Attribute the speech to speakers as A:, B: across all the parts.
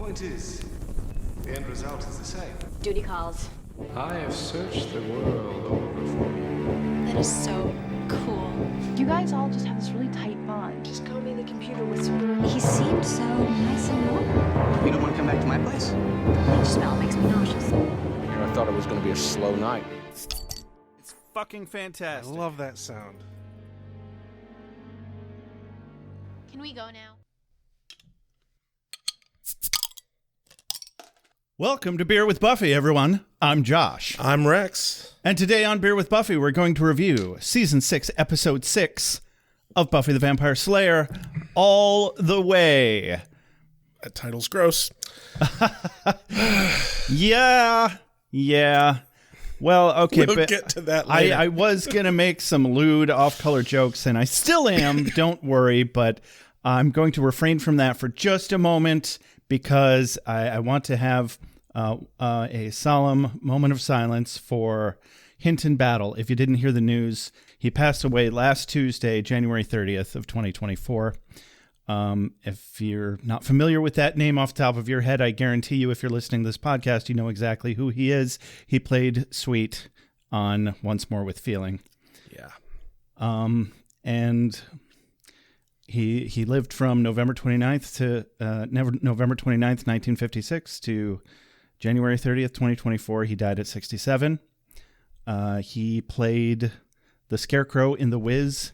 A: point is, the end result is the same.
B: Duty calls.
A: I have searched the world over for you.
B: That is so cool.
C: You guys all just have this really tight bond.
B: Just call me the computer whisperer. He seemed so nice and normal.
D: You don't want to come back to my place?
B: The smell makes me nauseous.
E: I thought it was going to be a slow night.
F: It's fucking fantastic.
G: I love that sound.
H: Can we go now?
F: Welcome to Beer with Buffy, everyone. I'm Josh.
G: I'm Rex.
F: And today on Beer with Buffy, we're going to review Season 6, Episode 6 of Buffy the Vampire Slayer, All the Way.
G: That title's gross.
F: Yeah. Well, okay,
G: we'll
F: but
G: get to that later.
F: I was going to make some lewd, off-color jokes, and I still am, don't worry, but I'm going to refrain from that for just a moment because I want to have a solemn moment of silence for Hinton Battle. If you didn't hear the news, he passed away last Tuesday, January 30th of 2024. If you're not familiar with that name off the top of your head, I guarantee you if you're listening to this podcast, you know exactly who he is. He played Sweet on Once More with Feeling.
G: Yeah.
F: And he lived from November 29th to November 29th, 1956 to January 30th, 2024. He died at 67. He played the Scarecrow in The Wiz.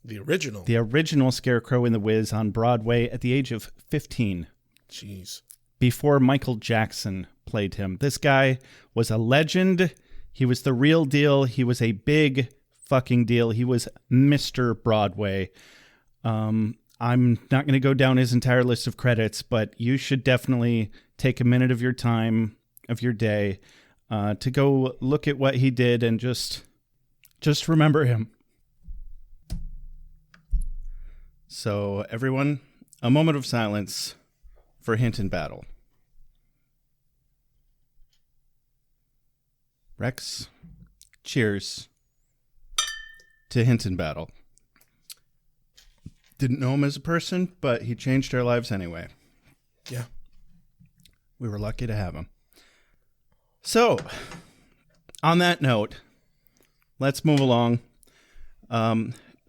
G: The original.
F: The original Scarecrow in The Wiz on Broadway at the age of 15.
G: Jeez.
F: Before Michael Jackson played him. This guy was a legend. He was the real deal. He was a big fucking deal. He was Mr. Broadway. I'm not going to go down his entire list of credits, but you should definitely take a minute of your time, of your day, to go look at what he did and just remember him. So, everyone, a moment of silence for Hinton Battle. Rex, cheers to Hinton Battle. Didn't know him as a person, but he changed our lives anyway.
G: Yeah.
F: We were lucky to have him. So, on that note, let's move along.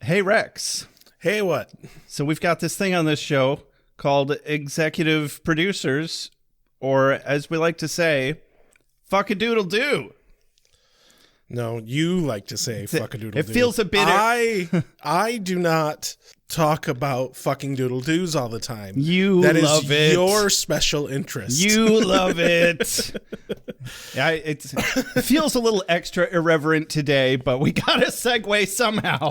F: Hey, Rex.
G: Hey, what?
F: So we've got this thing on this show called executive producers, or as we like to say, fuck-a-doodle-doo.
G: No, you like to say fuck-a-doodle-doo.
F: It feels a bit...
G: I do not talk about fucking doodle-doos all the time.
F: You love it.
G: That is your special interest.
F: You love it. Yeah, it feels a little extra irreverent today, but we got to segue somehow.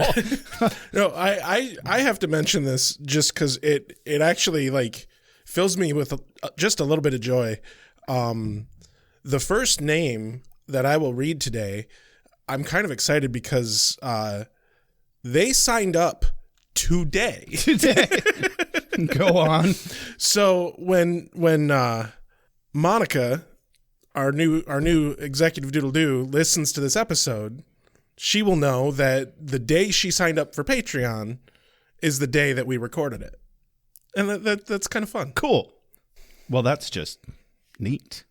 G: No, I have to mention this just because it actually like fills me with just a little bit of joy. The first name that I will read today, I'm kind of excited because they signed up today.
F: Go on.
G: So when Monica, our new executive doodle-doo, listens to this episode, she will know that the day she signed up for Patreon is the day that we recorded it. And that's kind of fun.
F: Cool. Well, that's just neat.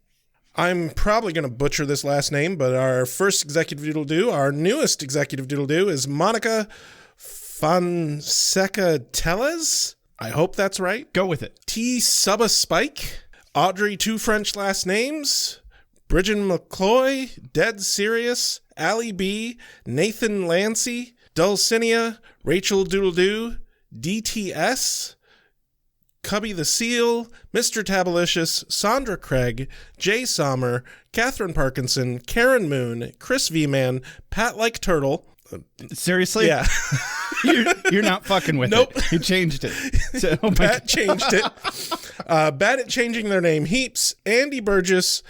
G: I'm probably going to butcher this last name, but our first executive doodle-doo, our newest executive doodle-doo is Monica Fonseca Tellez. I hope that's right.
F: Go with it.
G: T. Subba Spike. Audrey, two French last names. Bridget McCloy, Dead Serious, Allie B, Nathan Lancy, Dulcinea, Rachel Doodle-Doo, DTS, Cubby the Seal, Mr. Tabalicious, Sandra Craig, Jay Sommer, Catherine Parkinson, Karen Moon, Chris V-Man, Pat Like Turtle.
F: Seriously?
G: Yeah.
F: You're not fucking with
G: Nope.
F: it. You changed it. So,
G: Pat changed it. Bad at changing their name. Heaps, Andy Burgess,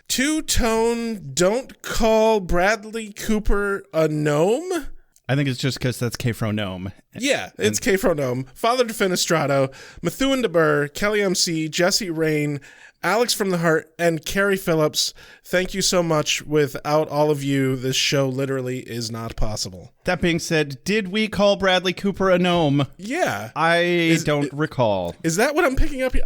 G: Two-Tone, Don't Call Bradley Cooper a Gnome.
F: I think it's just because that's K-Fro Gnome.
G: Yeah, it's K-Fro Gnome. Father Defenestrado, Methuen DeBurr, Kelly MC, Jesse Rain, Alex from the Heart, and Carrie Phillips. Thank you so much. Without all of you, this show literally is not possible.
F: That being said, did we call Bradley Cooper a gnome?
G: Yeah.
F: I don't recall.
G: Is that what I'm picking up here?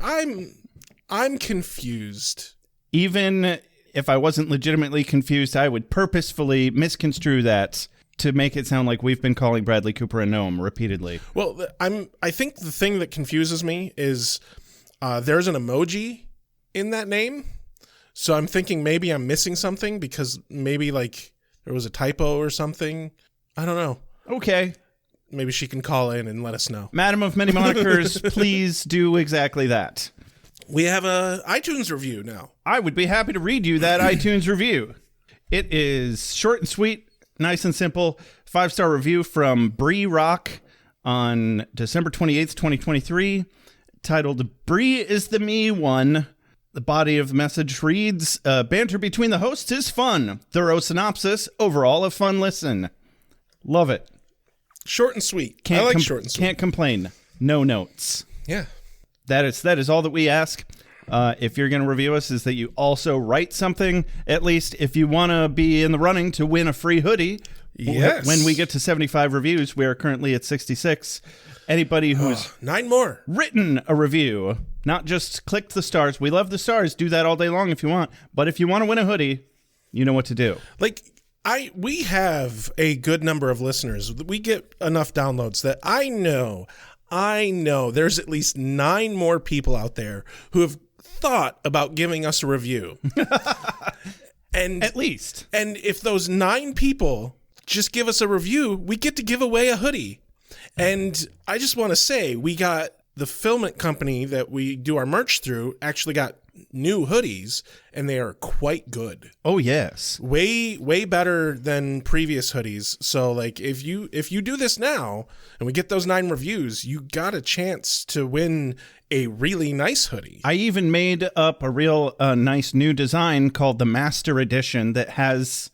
G: I'm confused.
F: Even if I wasn't legitimately confused, I would purposefully misconstrue that to make it sound like we've been calling Bradley Cooper a gnome repeatedly.
G: Well, I think the thing that confuses me is there's an emoji in that name. So I'm thinking maybe I'm missing something because maybe like there was a typo or something. I don't know.
F: Okay.
G: Maybe she can call in and let us know.
F: Madam of Many Monikers, please do exactly that.
G: We have a iTunes review now.
F: I would be happy to read you that iTunes review. It is short and sweet, nice and simple. 5-star review from Bree Rock on December 28th, 2023, titled Bree is the Me One. The body of the message reads, banter between the hosts is fun. Thorough synopsis, overall a fun listen. Love it.
G: Short and sweet. I like short and sweet.
F: Can't complain. No notes.
G: Yeah.
F: That is all that we ask. If you're going to review us, is that you also write something, at least if you want to be in the running to win a free hoodie.
G: Yes.
F: When we get to 75 reviews, we are currently at 66. Anybody who's
G: 9 more.
F: written a review, not just clicked the stars. We love the stars. Do that all day long if you want. But if you want to win a hoodie, you know what to do.
G: Like, we have a good number of listeners. We get enough downloads that I know there's at least 9 more people out there who have thought about giving us a review. And
F: At least.
G: And if those 9 people just give us a review, we get to give away a hoodie. And I just want to say, we got the filament company that we do our merch through actually got new hoodies, and they are quite good.
F: Oh, yes.
G: Way better than previous hoodies. So like if you do this now and we get those 9 reviews, you got a chance to win a really nice hoodie.
F: I even made up a real nice new design called the Master Edition that has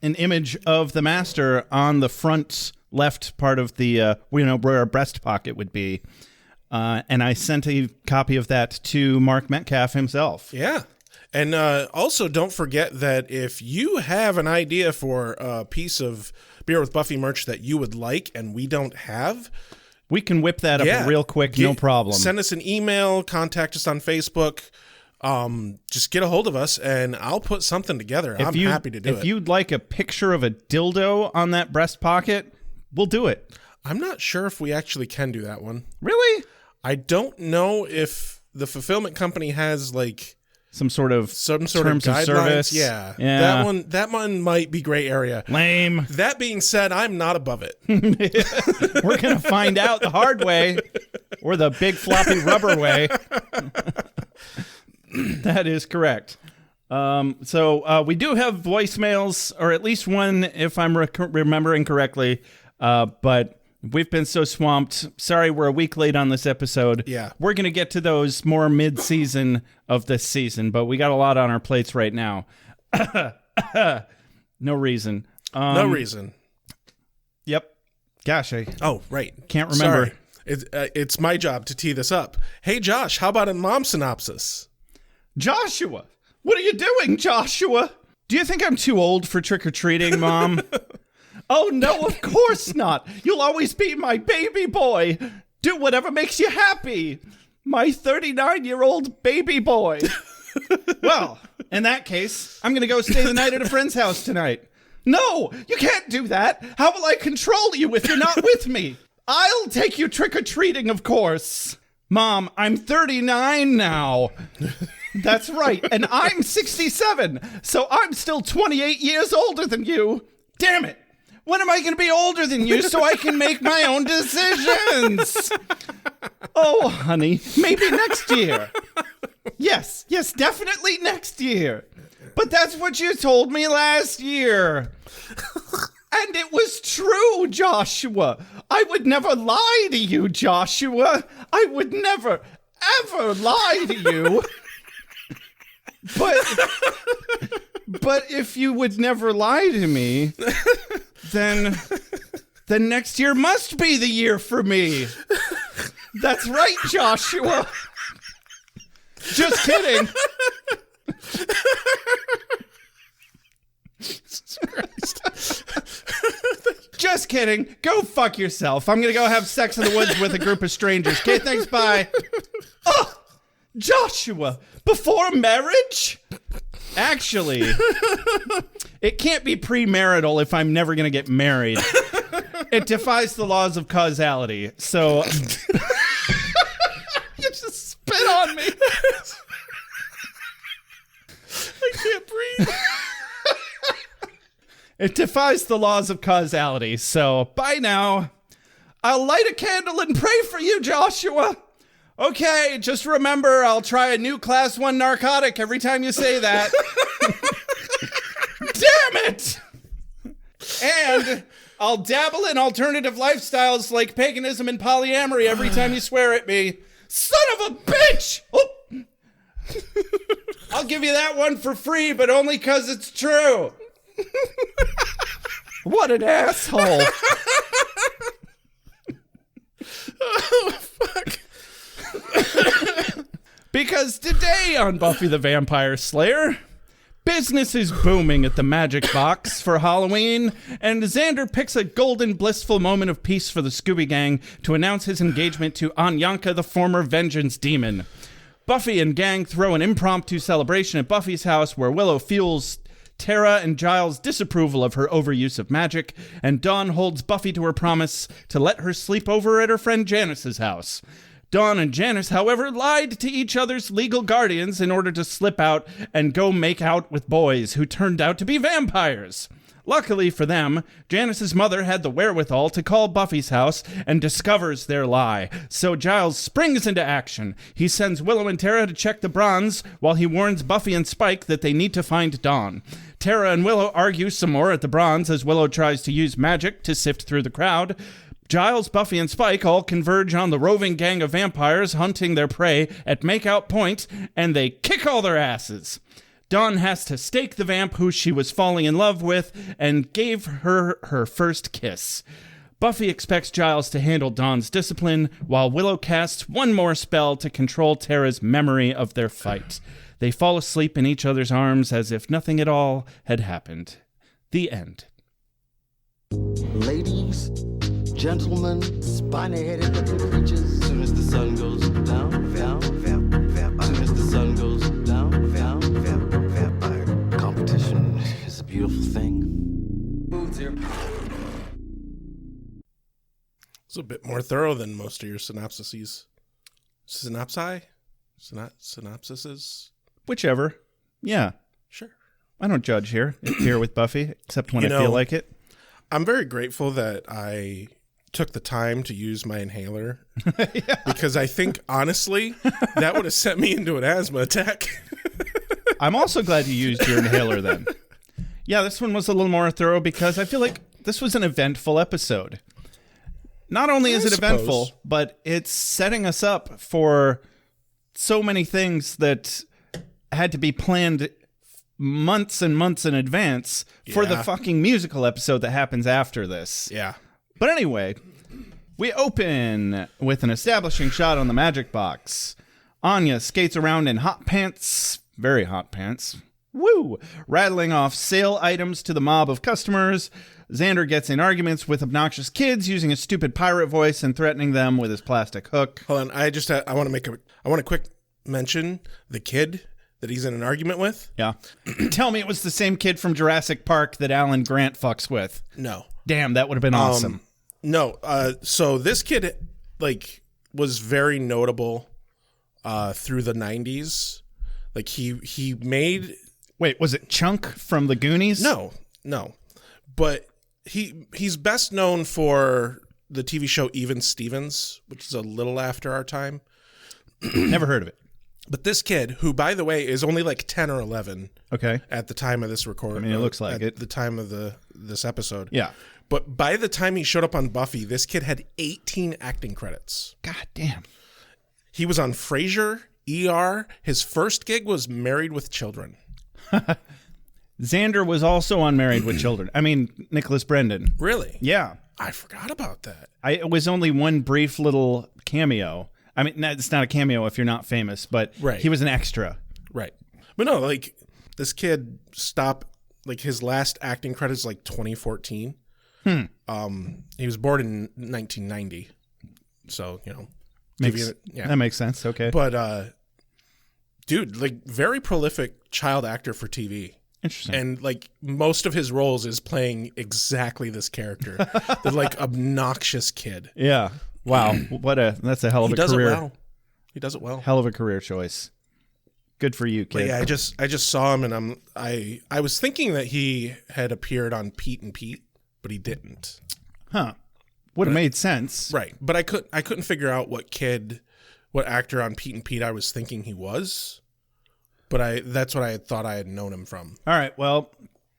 F: an image of the Master on the front left part of the where a breast pocket would be. And I sent a copy of that to Mark Metcalf himself.
G: Yeah. And also don't forget that if you have an idea for a piece of Beer with Buffy merch that you would like and we don't have,
F: we can whip that up real quick, no problem.
G: Send us an email, contact us on Facebook. Just get a hold of us and I'll put something together. I'm happy to do it.
F: If you'd like a picture of a dildo on that breast pocket, we'll do it.
G: I'm not sure if we actually can do that one.
F: Really?
G: I don't know if the fulfillment company has like
F: some sort of
G: terms
F: of
G: guidelines.
F: service.
G: Yeah.
F: Yeah.
G: That one might be gray area.
F: Lame.
G: That being said, I'm not above it.
F: We're going to find out the hard way or the big floppy rubber way. That is correct. So we do have voicemails, or at least one if I'm remembering correctly. But we've been so swamped. Sorry, we're a week late on this episode.
G: Yeah.
F: We're going to get to those more mid-season of this season, but we got a lot on our plates right now. No reason.
G: No reason.
F: Yep. Gosh, I
G: right.
F: can't remember.
G: Sorry. It's my job to tee this up. Hey, Josh, how about a mom synopsis?
F: Joshua! What are you doing, Joshua? Do you think I'm too old for trick-or-treating, Mom? Oh, no, of course not. You'll always be my baby boy. Do whatever makes you happy. My 39-year-old baby boy. Well, in that case, I'm going to go stay the night at a friend's house tonight. No, you can't do that. How will I control you if you're not with me? I'll take you trick-or-treating, of course. Mom, I'm 39 now. That's right, and I'm 67, so I'm still 28 years older than you. Damn it. When am I going to be older than you so I can make my own decisions? Oh, honey, maybe next year. Yes, definitely next year. But that's what you told me last year. And it was true, Joshua. I would never lie to you, Joshua. I would never, ever lie to you. But if you would never lie to me, then next year must be the year for me. That's right, Joshua. Just kidding. Jesus Christ. Just kidding. Go fuck yourself. I'm going to go have sex in the woods with a group of strangers. Okay, thanks, bye. Oh, Joshua, before marriage? Actually, it can't be premarital if I'm never going to get married. It defies the laws of causality. So you just spit on me.
G: I can't breathe.
F: It defies the laws of causality. So by now, I'll light a candle and pray for you, Joshua. Okay, just remember, I'll try a new class 1 narcotic every time you say that. Damn it! And I'll dabble in alternative lifestyles like paganism and polyamory every time you swear at me. Son of a bitch! Oh. I'll give you that one for free, but only because it's true. What an asshole.
G: Oh, fuck.
F: Because today on Buffy the Vampire Slayer, business is booming at the Magic Box for Halloween, and Xander picks a golden, blissful moment of peace for the Scooby Gang to announce his engagement to Anyanka, the former vengeance demon. Buffy and gang throw an impromptu celebration at Buffy's house where Willow fuels Tara and Giles' disapproval of her overuse of magic, and Dawn holds Buffy to her promise to let her sleep over at her friend Janice's house. Dawn and Janice, however, lied to each other's legal guardians in order to slip out and go make out with boys who turned out to be vampires. Luckily for them, Janice's mother had the wherewithal to call Buffy's house and discovers their lie. So Giles springs into action. He sends Willow and Tara to check the bronze while he warns Buffy and Spike that they need to find Dawn. Tara and Willow argue some more at the bronze as Willow tries to use magic to sift through the crowd. Giles, Buffy, and Spike all converge on the roving gang of vampires hunting their prey at Makeout Point, and they kick all their asses. Dawn has to stake the vamp who she was falling in love with and gave her her first kiss. Buffy expects Giles to handle Dawn's discipline, while Willow casts one more spell to control Tara's memory of their fight. They fall asleep in each other's arms as if nothing at all had happened. The end.
D: Ladies, gentlemen, spiny-headed looking creatures. Soon as the sun goes down, soon as the sun goes down, vampire. Competition is a beautiful thing.
G: It's a bit more thorough than most of your synopsises. Synopsises?
F: Whichever. Yeah.
G: Sure.
F: I don't judge here with Buffy, except when I feel like it.
G: I'm very grateful that I took the time to use my inhaler because I think, honestly, that would have sent me into an asthma attack.
F: I'm also glad you used your inhaler then. Yeah, this one was a little more thorough because I feel like this was an eventful episode. Not only is it eventful, but it's setting us up for so many things that had to be planned months and months in advance for the fucking musical episode that happens after this.
G: Yeah.
F: But anyway, we open with an establishing shot on the Magic Box. Anya skates around in hot pants, very hot pants, woo, rattling off sale items to the mob of customers. Xander gets in arguments with obnoxious kids using a stupid pirate voice and threatening them with his plastic hook.
G: Hold on, I want to quick mention the kid that he's in an argument with.
F: Yeah. Tell me it was the same kid from Jurassic Park that Alan Grant fucks with.
G: No.
F: Damn, that would have been awesome.
G: No. So this kid, was very notable through the 90s. Like, he made...
F: Wait, was it Chunk from the Goonies?
G: No. But he's best known for the TV show Even Stevens, which is a little after our time.
F: Never heard of it.
G: But this kid, who, by the way, is only like 10 or 11
F: at
G: the time of this recording.
F: I mean, it looks like
G: at the time of this episode.
F: Yeah.
G: But by the time he showed up on Buffy, this kid had 18 acting credits.
F: God damn.
G: He was on Frasier, ER. His first gig was Married with Children.
F: Xander was also on Married with Children. I mean, Nicholas Brendan.
G: Really?
F: Yeah.
G: I forgot about that.
F: It was only one brief little cameo. I mean, it's not a cameo if you're not famous, but he was an extra.
G: Right. But no, like, this kid stopped, like, his last acting credits like 2014. He was born in 1990. So,
F: that makes sense. Okay.
G: But dude, like very prolific child actor for TV.
F: Interesting.
G: And like most of his roles is playing exactly this character, the like obnoxious kid.
F: Yeah. Wow. That's a hell of a career.
G: He does it well.
F: Hell of a career choice. Good for you, kid.
G: But yeah, I just saw him, and I was thinking that he had appeared on Pete and Pete, but he didn't.
F: Huh. Would have made sense.
G: Right. But I couldn't figure out what actor on Pete and Pete I was thinking he was. But that's what I thought I had known him from.
F: All right. Well,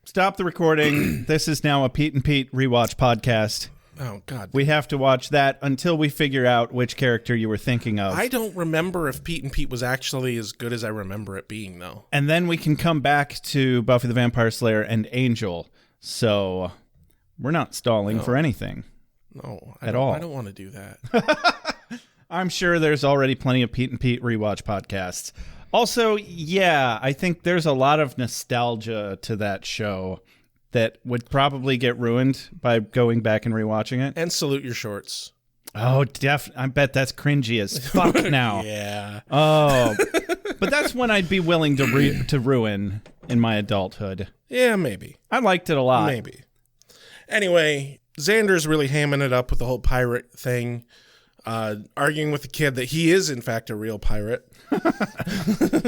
F: stop the recording. This is now a Pete and Pete rewatch podcast.
G: Oh, God.
F: We have to watch that until we figure out which character you were thinking of.
G: I don't remember if Pete and Pete was actually as good as I remember it being, though.
F: And then we can come back to Buffy the Vampire Slayer and Angel. So we're not stalling for anything.
G: No.
F: At all.
G: I don't want to do that.
F: I'm sure there's already plenty of Pete and Pete rewatch podcasts. Also, yeah, I think there's a lot of nostalgia to that show that would probably get ruined by going back and rewatching it.
G: And Salute Your Shorts.
F: Oh, I bet that's cringy as fuck now.
G: Yeah.
F: Oh, but that's one I'd be willing to ruin in my adulthood.
G: Yeah, maybe.
F: I liked it a lot.
G: Maybe. Anyway, Xander's really hamming it up with the whole pirate thing, arguing with the kid that he is, in fact, a real pirate.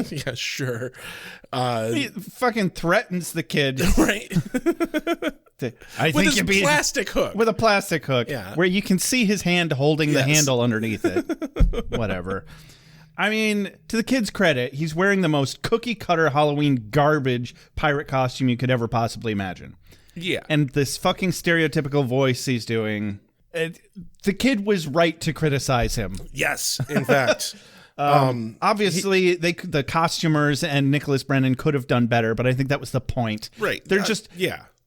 G: Yeah, sure.
F: He fucking threatens the kid.
G: Right.
F: With
G: his plastic hook.
F: With a plastic hook.
G: Yeah.
F: Where you can see his hand holding the handle underneath it. Whatever. I mean, to the kid's credit, he's wearing the most cookie-cutter Halloween garbage pirate costume you could ever possibly imagine.
G: Yeah.
F: And this fucking stereotypical voice he's doing. The kid was right to criticize him.
G: Yes, in fact.
F: Obviously, the costumers and Nicholas Brennan could have done better, but I think that was the point.
G: Right.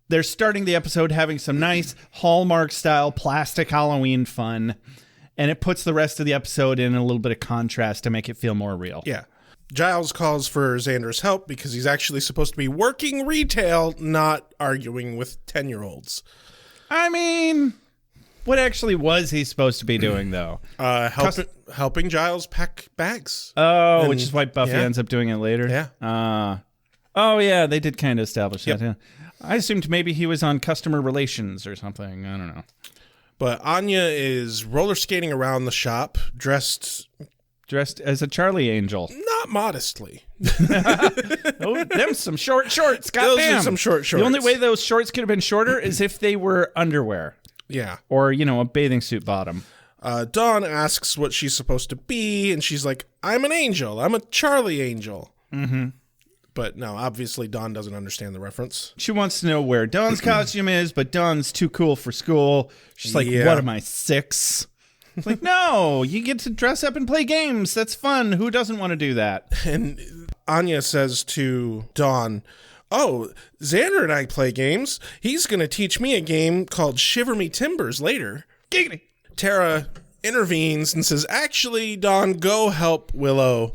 F: They're starting the episode having some nice Hallmark-style plastic Halloween fun, and it puts the rest of the episode in a little bit of contrast to make it feel more real.
G: Yeah. Giles calls for Xander's help because he's actually supposed to be working retail, not arguing with 10-year-olds.
F: I mean, what actually was he supposed to be doing, though?
G: Helping Giles pack bags.
F: Oh, which is why Buffy ends up doing it later?
G: Yeah.
F: Oh, yeah, they did kind of establish that. Yeah. I assumed maybe he was on customer relations or something. I don't know. But
G: Anya is roller skating around the shop, dressed
F: as a Charlie Angel.
G: Not modestly.
F: Oh, them some short shorts. Goddamn.
G: Those are some short shorts.
F: The only way those shorts could have been shorter is if they were underwear.
G: Yeah.
F: Or, a bathing suit bottom.
G: Dawn asks what she's supposed to be, and she's like, I'm an angel. I'm a Charlie Angel.
F: Mm-hmm.
G: But no, obviously Dawn doesn't understand the reference.
F: She wants to know where Dawn's costume is, but Dawn's too cool for school. She's like, what am I, 6? It's like, no, you get to dress up and play games. That's fun. Who doesn't want to do that?
G: And Anya says to Dawn, oh, Xander and I play games. He's going to teach me a game called Shiver Me Timbers later.
F: Giggity.
G: Tara intervenes and says, actually, Dawn, go help Willow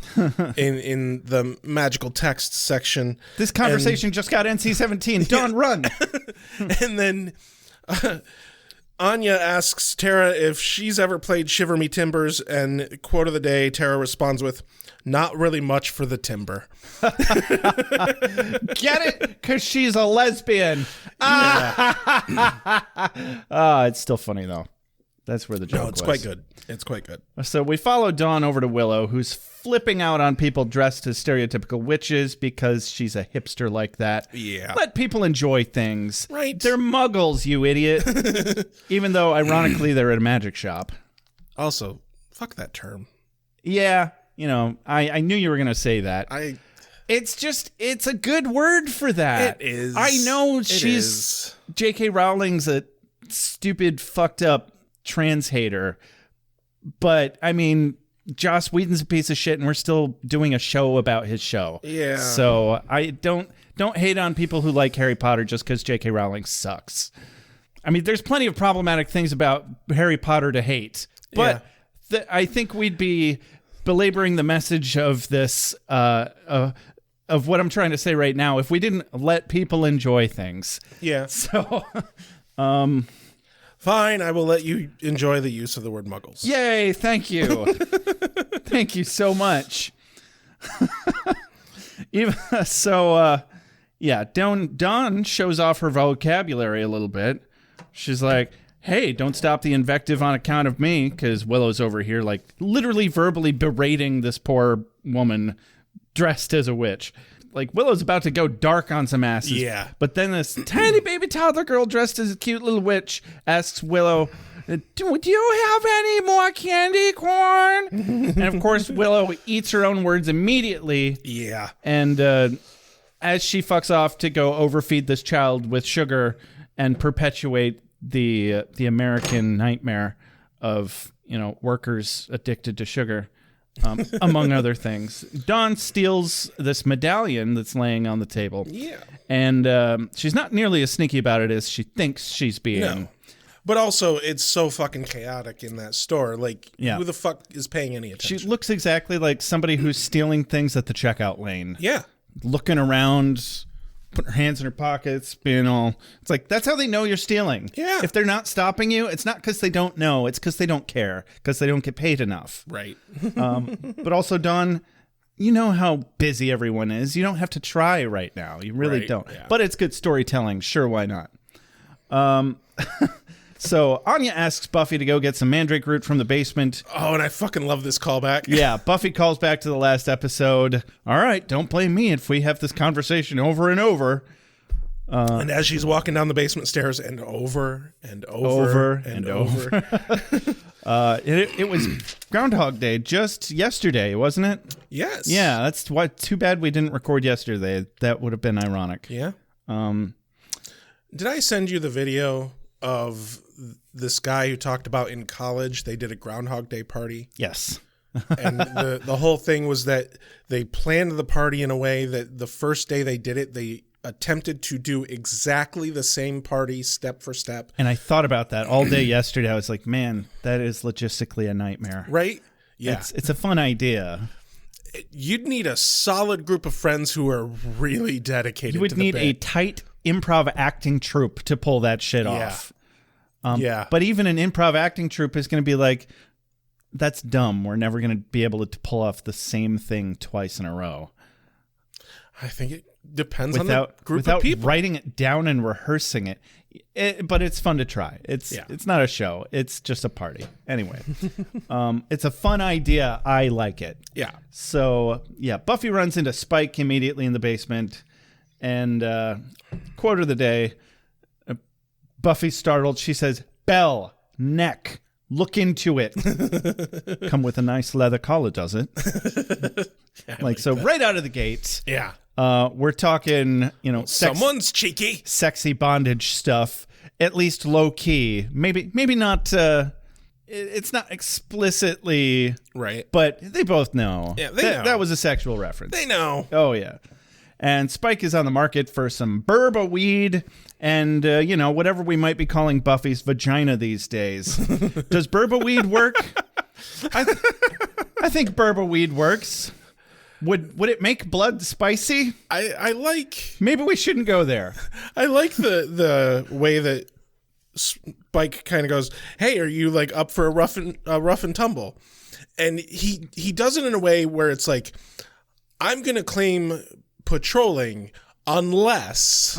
G: in the magical text section.
F: This conversation just got NC-17. Dawn, run.
G: And then Anya asks Tara if she's ever played Shiver Me Timbers, and quote of the day, Tara responds with, not really much for the timber.
F: Get it? Because she's a lesbian.
G: Yeah.
F: It's still funny, though. That's where the joke was.
G: No, it's quite good. It's quite good.
F: So we follow Dawn over to Willow, who's flipping out on people dressed as stereotypical witches because she's a hipster like that.
G: Yeah.
F: Let people enjoy things.
G: Right.
F: They're muggles, you idiot. Even though, ironically, they're at a magic shop.
G: Also, fuck that term.
F: Yeah. I knew you were going to say that. It's a good word for that.
G: It is.
F: I know she's J.K. Rowling's a stupid, fucked up trans hater, but I mean, Joss Whedon's a piece of shit, and we're still doing a show about his show.
G: Yeah.
F: So I don't hate on people who like Harry Potter just because J.K. Rowling sucks. I mean, there's plenty of problematic things about Harry Potter to hate, but I think we'd be belaboring the message of this of what I'm trying to say right now if we didn't let people enjoy things.
G: Yeah.
F: So,
G: fine, I will let you enjoy the use of the word muggles.
F: Yay, thank you. Thank you so much. Even so, yeah, Dawn shows off her vocabulary a little bit. She's like, hey, don't stop the invective on account of me, because Willow's over here, like, literally verbally berating this poor woman dressed as a witch. Like, Willow's about to go dark on some asses.
G: Yeah.
F: But then this tiny baby toddler girl dressed as a cute little witch asks Willow, do you have any more candy corn? And, of course, Willow eats her own words immediately.
G: Yeah.
F: And as she fucks off to go overfeed this child with sugar and perpetuate the American nightmare of, workers addicted to sugar, among other things, Dawn steals this medallion that's laying on the table.
G: Yeah.
F: And she's not nearly as sneaky about it as she thinks she's being.
G: No. But also, it's so fucking chaotic in that store. Like,
F: Yeah.
G: who the fuck is paying any
F: She
G: attention?
F: looks exactly like somebody who's stealing things at the checkout lane.
G: Yeah.
F: Looking around, putting her hands in her pockets, being all... It's like, that's how they know you're stealing.
G: Yeah.
F: If they're not stopping you, it's not because they don't know. It's because they don't care, because they don't get paid enough.
G: Right.
F: But also, Dawn, you know how busy everyone is. You don't have to try right now. You really
G: Right,
F: don't.
G: yeah.
F: But it's good storytelling. Sure, why not? So Anya asks Buffy to go get some mandrake root from the basement.
G: Oh, and I fucking love this callback.
F: Yeah, Buffy calls back to the last episode. All right, don't blame me if we have this conversation over and over.
G: And as she's walking down the basement stairs and over and over, and over.
F: It was Groundhog Day just yesterday, wasn't it?
G: Yes.
F: Yeah, that's why. Too bad we didn't record yesterday. That would have been ironic.
G: Yeah. Did I send you the video of this guy who talked about in college they did a Groundhog Day party?
F: Yes.
G: And the whole thing was that they planned the party in a way that the first day they did it, they attempted to do exactly the same party step for step.
F: And I thought about that all day yesterday. I was like, man, that is logistically a nightmare.
G: Right? Yeah.
F: It's a fun idea.
G: You'd need a solid group of friends who are really dedicated
F: You would
G: to the
F: need a
G: bit.
F: tight improv acting troupe to pull that shit off.
G: Yeah.
F: But even an improv acting troupe is going to be like, that's dumb. We're never going to be able to pull off the same thing twice in a row.
G: I think it depends on the group
F: without
G: of people.
F: writing it down and rehearsing it. But it's fun to try. It's not a show. It's just a party. Anyway, it's a fun idea. I like it.
G: Yeah.
F: So, yeah, Buffy runs into Spike immediately in the basement. And quote of the day, Buffy's startled. She says, "Bell, neck, look into it." Come with a nice leather collar, does it? So right out of the gates.
G: Yeah.
F: We're talking,
G: Someone's cheeky.
F: sexy bondage stuff, at least low key. Maybe not. It's not explicitly
G: Right.
F: but they both know.
G: Yeah, they know.
F: That was a sexual reference.
G: They know.
F: Oh yeah. And Spike is on the market for some BwB weed and whatever we might be calling Buffy's vagina these days. Does BwB weed work? I think BwB weed works. Would it make blood spicy?
G: I like
F: Maybe we shouldn't go there.
G: I like the way that Spike kind of goes, "Hey, are you like up for a rough and tumble?" And he does it in a way where it's like, "I'm gonna claim patrolling unless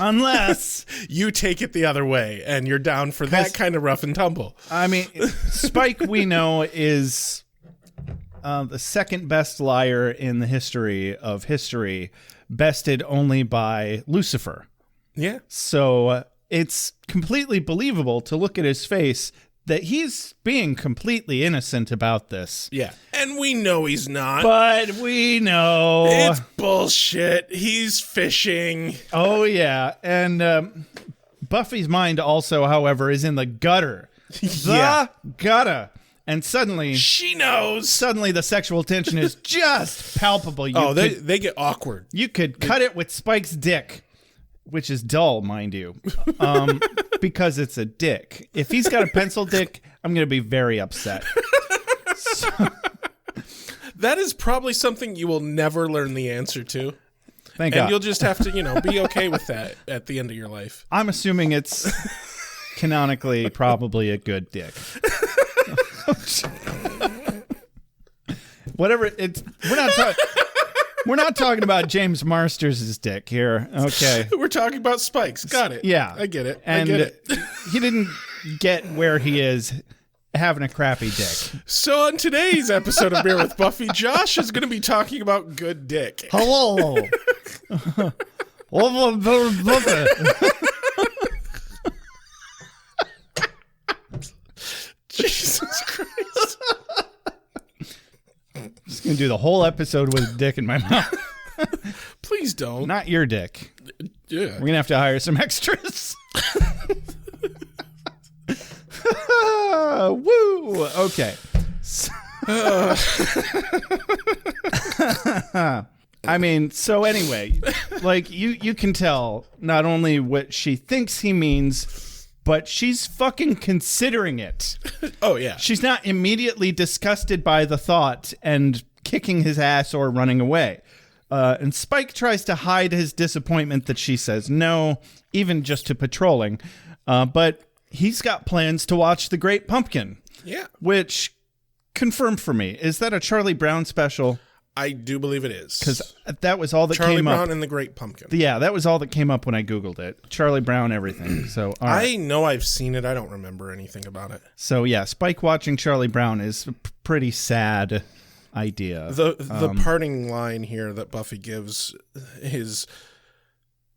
G: you take it the other way and you're down for that kind of rough and tumble."
F: I mean, Spike, we know, is the second best liar in the history of history, bested only by Lucifer.
G: Yeah.
F: So it's completely believable to look at his face that he's being completely innocent about this.
G: Yeah. And we know he's not.
F: But we know.
G: It's bullshit. He's fishing.
F: Oh, yeah. And Buffy's mind also, however, is in the gutter.
G: Yeah.
F: The gutter. And suddenly the sexual tension is just palpable.
G: They get awkward.
F: You could cut it with Spike's dick, which is dull, mind you, because it's a dick. If he's got a pencil dick, I'm going to be very upset.
G: That is probably something you will never learn the answer to.
F: Thank
G: And
F: God.
G: you'll just have to, be okay with that at the end of your life.
F: I'm assuming it's canonically probably a good dick. Whatever we're not talking. We're not talking about James Marsters' dick here. Okay.
G: We're talking about Spike's. Got it.
F: Yeah.
G: I get it.
F: And
G: I get it.
F: he didn't get where he is having a crappy dick.
G: So on today's episode of Beer with Buffy, Josh is going to be talking about good dick.
F: Hello.
G: Jesus Christ.
F: Just going to do the whole episode with a dick in my mouth.
G: Please don't.
F: Not your dick.
G: Yeah.
F: We're going to have to hire some extras. Woo. Okay. I mean, so anyway, like you can tell not only what she thinks he means, but she's fucking considering it.
G: Oh, yeah.
F: She's not immediately disgusted by the thought and kicking his ass or running away. And Spike tries to hide his disappointment that she says no, even just to patrolling. But he's got plans to watch The Great Pumpkin.
G: Yeah.
F: Which, confirmed for me, is that a Charlie Brown special?
G: I do believe it is.
F: Because that was all that
G: Charlie
F: came
G: Brown
F: up.
G: and the Great Pumpkin.
F: Yeah, that was all that came up when I Googled it. Charlie Brown, everything. So, all right.
G: I know I've seen it. I don't remember anything about it.
F: So, yeah, Spike watching Charlie Brown is a pretty sad idea.
G: The parting line here that Buffy gives is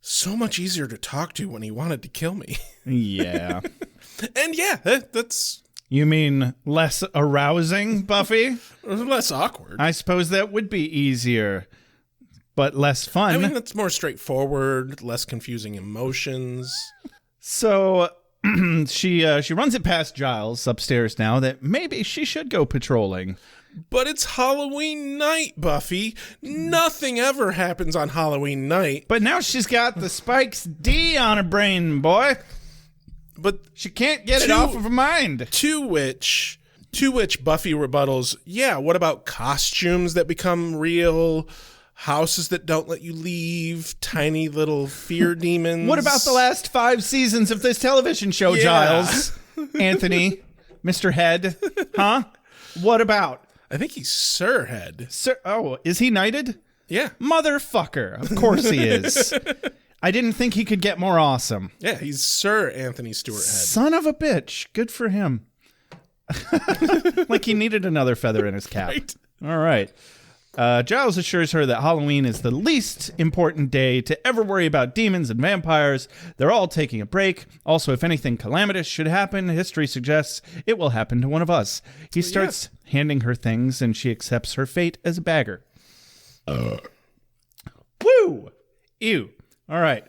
G: so much easier to talk to when he wanted to kill me.
F: Yeah.
G: And yeah, that's
F: You mean less arousing, Buffy?
G: less awkward.
F: I suppose that would be easier, but less fun.
G: I mean, that's more straightforward, less confusing emotions.
F: So she runs it past Giles upstairs now that maybe she should go patrolling.
G: But it's Halloween night, Buffy. Nothing ever happens on Halloween night.
F: But now she's got the Spike's D on her brain, boy.
G: But
F: She can't get it off of her mind.
G: to which Buffy rebuttals, yeah, what about costumes that become real? Houses that don't let you leave? Tiny little fear demons?
F: What about the last 5 seasons of this television show,
G: Yeah.
F: Giles? Anthony? Mr. Head? Huh? What about?
G: I think he's Sir Head.
F: Sir, oh, is he knighted?
G: Yeah.
F: Motherfucker. Of course he is. I didn't think he could get more awesome.
G: Yeah, he's Sir Anthony Stewart Head.
F: Son of a bitch. Good for him. Like he needed another feather in his cap.
G: Right.
F: All right. Giles assures her that Halloween is the least important day to ever worry about demons and vampires. They're all taking a break. Also, if anything calamitous should happen, history suggests it will happen to one of us. He starts handing her things, and she accepts her fate as a bagger. Woo! Ew. All right.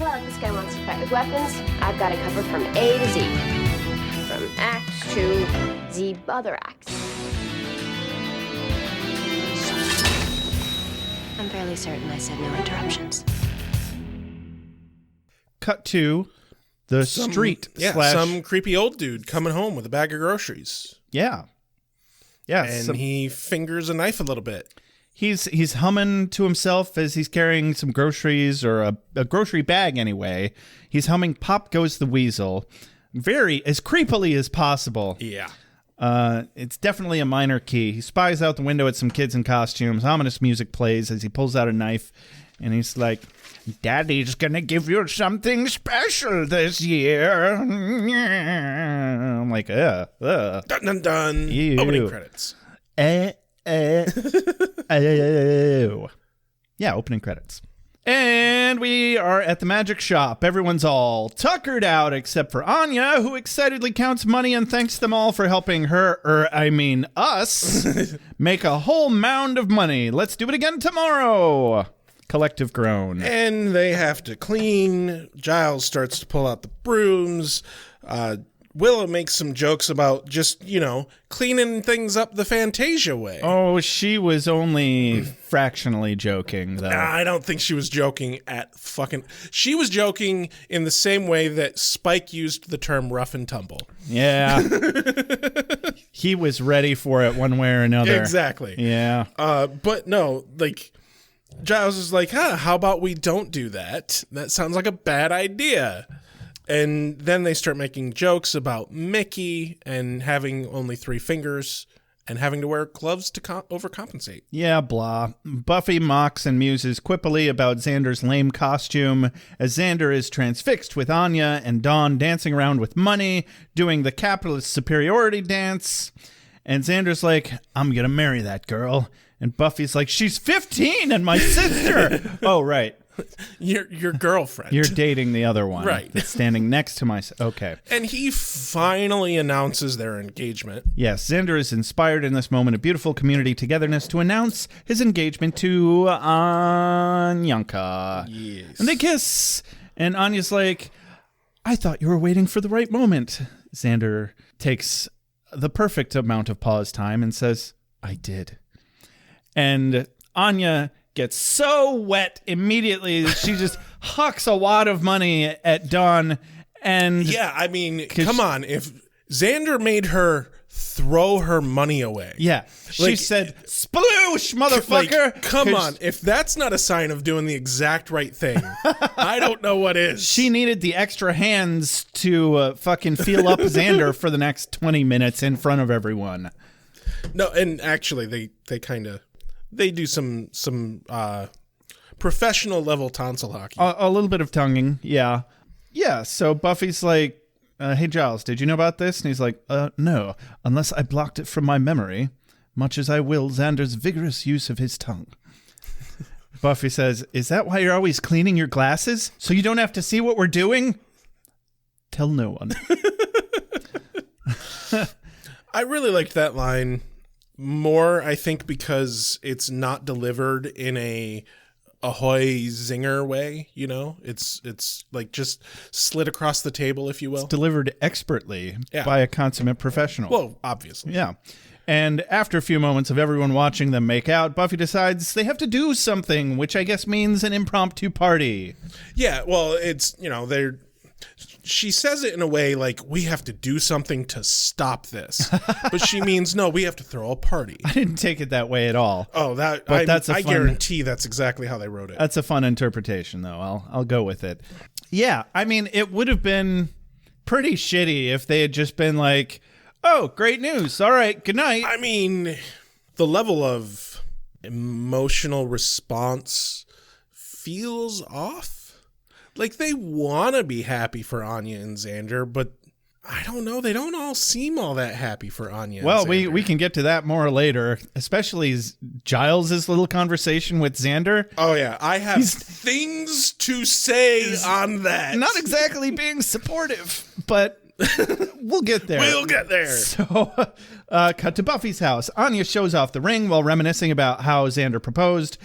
I: Well, if this guy wants to fight with weapons, I've got it covered from A to Z. From axe to the other axe.
B: I'm fairly certain I said no interruptions.
F: Cut to the street.
G: Yeah,
F: slash,
G: some creepy old dude coming home with a bag of groceries.
F: Yeah. Yeah.
G: And he fingers a knife a little bit.
F: He's humming to himself as he's carrying some groceries, or a grocery bag anyway. He's humming Pop Goes the Weasel, very as creepily as possible.
G: Yeah.
F: It's definitely a minor key. He spies out the window at some kids in costumes. Ominous music plays as he pulls out a knife, and he's like, "Daddy's gonna give you something special this year." I'm like,
G: Dun dun dun.
F: Ew.
G: Opening credits.
F: Yeah, opening credits. And we are at the magic shop. Everyone's all tuckered out except for Anya, who excitedly counts money and thanks them all for helping her, us, make a whole mound of money. Let's do it again tomorrow. Collective groan.
G: And they have to clean. Giles starts to pull out the brooms. Willow makes some jokes about just, cleaning things up the Fantasia way.
F: Oh, she was only fractionally joking, though.
G: I don't think she was joking She was joking in the same way that Spike used the term rough and tumble.
F: Yeah. He was ready for it one way or another.
G: Exactly.
F: Yeah.
G: But no, Giles is like, how about we don't do that? That sounds like a bad idea. And then they start making jokes about Mickey and having only 3 fingers. and having to wear gloves to overcompensate.
F: Yeah, blah. Buffy mocks and muses quippily about Xander's lame costume as Xander is transfixed with Anya and Dawn dancing around with money, doing the capitalist superiority dance. And Xander's like, I'm going to marry that girl. And Buffy's like, she's 15 and my sister. Oh, right.
G: Your girlfriend.
F: You're dating the other one.
G: Right.
F: That's standing next to my... Okay.
G: And he finally announces their engagement.
F: Yes, Xander is inspired in this moment of beautiful community togetherness to announce his engagement to Anyanka.
G: Yes.
F: And they kiss. And Anya's like, I thought you were waiting for the right moment. Xander takes the perfect amount of pause time and says, I did. And Anya gets so wet immediately that she just hucks a wad of money at Dawn. And
G: yeah, I mean, come on. If Xander made her throw her money away.
F: Yeah. She said, sploosh, motherfucker.
G: Like, come on. If that's not a sign of doing the exact right thing, I don't know what is.
F: She needed the extra hands to fucking feel up Xander for the next 20 minutes in front of everyone.
G: No, and actually, they kind of... They do some professional level tonsil hockey.
F: A little bit of tonguing, yeah. Yeah, so Buffy's like, hey, Giles, did you know about this? And he's like, no, unless I blocked it from my memory, much as I will Xander's vigorous use of his tongue. Buffy says, is that why you're always cleaning your glasses? So you don't have to see what we're doing? Tell no one.
G: I really liked that line. More, I think, because it's not delivered in a ahoy zinger way, you know? It's like just slid across the table, if you will.
F: It's delivered expertly by a consummate professional.
G: Well, obviously.
F: Yeah. And after a few moments of everyone watching them make out, Buffy decides they have to do something, which I guess means an impromptu party.
G: Yeah, well, it's, you know, she says it in a way like, we have to do something to stop this. But she means, no, we have to throw a party.
F: I didn't take it that way at all.
G: Oh, I guarantee that's exactly how they wrote it.
F: That's a fun interpretation, though. I'll go with it. Yeah, I mean, it would have been pretty shitty if they had just been like, oh, great news. All right, good night.
G: I mean, the level of emotional response feels off. Like, they want to be happy for Anya and Xander, but I don't know. They don't all seem all that happy for Anya
F: well,
G: and Xander.
F: we can get to that more later, especially Giles' little conversation with Xander.
G: Oh, yeah. I have things to say on that.
F: Not exactly being supportive, but we'll get there.
G: We'll get there.
F: So, cut to Buffy's house. Anya shows off the ring while reminiscing about how Xander proposed.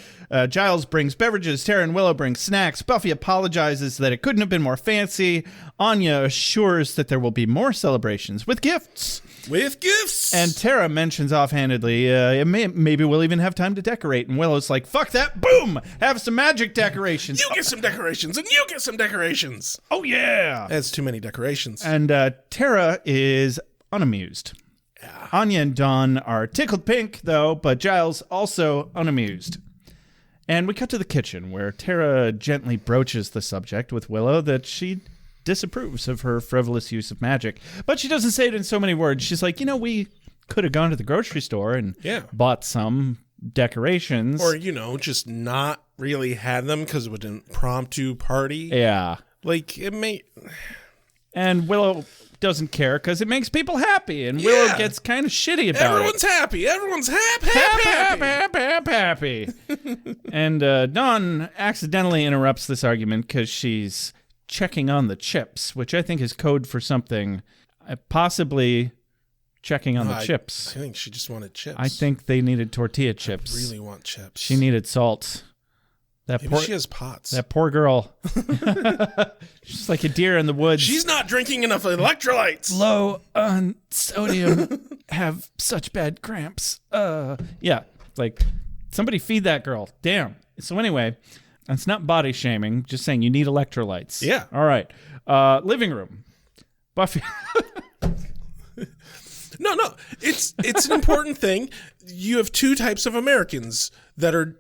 F: Giles brings beverages. Tara and Willow bring snacks. Buffy apologizes that it couldn't have been more fancy. Anya assures that there will be more celebrations with gifts.
G: With gifts.
F: And Tara mentions offhandedly, maybe we'll even have time to decorate. And Willow's like, fuck that. Boom. Have some magic decorations.
G: You get some decorations, and you get some decorations.
F: Oh, yeah.
G: That's too many decorations.
F: And Tara is unamused. Yeah. Anya and Dawn are tickled pink, though, but Giles also unamused. And we cut to the kitchen, where Tara gently broaches the subject with Willow that she disapproves of her frivolous use of magic. But she doesn't say it in so many words. She's like, we could have gone to the grocery store and bought some decorations.
G: Or, just not really had them because it was an impromptu party.
F: Yeah.
G: Like, it may...
F: And Willow doesn't care because it makes people happy. And Willow gets kind of shitty about
G: Everyone's happy. Everyone's happy.
F: And Dawn accidentally interrupts this argument because she's checking on the chips, which I think is code for something, possibly checking on the chips.
G: I think she just wanted chips.
F: I think they needed tortilla chips.
G: I really want chips.
F: She needed salt.
G: Maybe she has POTS.
F: That poor girl. She's like a deer in the woods.
G: She's not drinking enough electrolytes.
F: Low on sodium. Have such bad cramps. Yeah, like somebody feed that girl. Damn. So anyway, it's not body shaming. Just saying you need electrolytes.
G: Yeah.
F: All right. Living room. Buffy.
G: No. It's an important thing. You have two types of Americans that are,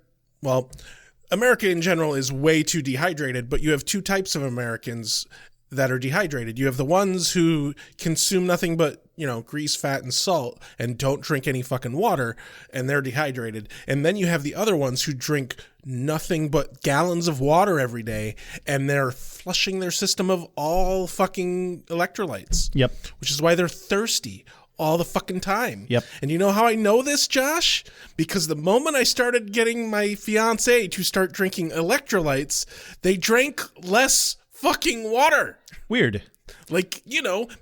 G: America in general is way too dehydrated, but you have two types of Americans that are dehydrated. You have the ones who consume nothing but, grease, fat, and salt and don't drink any fucking water, and they're dehydrated. And then you have the other ones who drink nothing but gallons of water every day, and they're flushing their system of all fucking electrolytes.
F: Yep.
G: Which is why they're thirsty all the fucking time.
F: Yep.
G: And you know how I know this, Josh? Because the moment I started getting my fiance to start drinking electrolytes, they drank less fucking water.
F: Weird.
G: Like,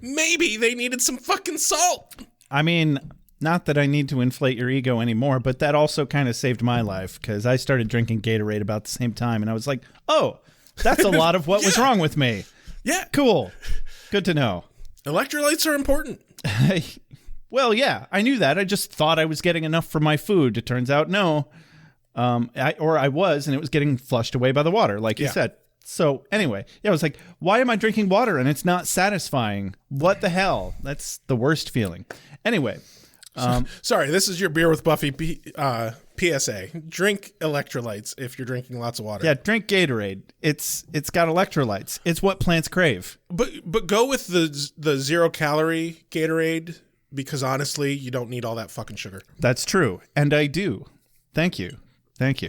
G: maybe they needed some fucking salt.
F: I mean, not that I need to inflate your ego anymore, but that also kind of saved my life because I started drinking Gatorade about the same time, and I was like, oh, that's a lot of what was wrong with me.
G: Yeah.
F: Cool. Good to know.
G: Electrolytes are important.
F: Well, yeah, I knew that. I just thought I was getting enough for my food. It turns out no. I was, and it was getting flushed away by the water, like you said. So anyway, I was like, why am I drinking water and it's not satisfying? What the hell? That's the worst feeling. Anyway.
G: Sorry, this is your Beer with Buffy PSA. Drink electrolytes if you're drinking lots of water.
F: Yeah, drink Gatorade. It's got electrolytes. It's what plants crave.
G: But go with the 0-calorie Gatorade because honestly, you don't need all that fucking sugar.
F: That's true. And I do. Thank you.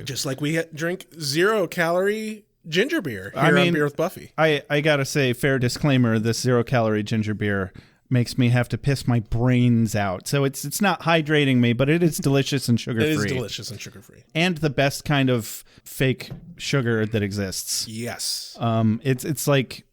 G: Just like we drink 0-calorie ginger beer here on Beer with Buffy.
F: I gotta say, fair disclaimer, this 0-calorie ginger beer makes me have to piss my brains out. So it's not hydrating me, but it is delicious and sugar-free.
G: It is delicious and sugar-free.
F: And the best kind of fake sugar that exists.
G: Yes.
F: It's like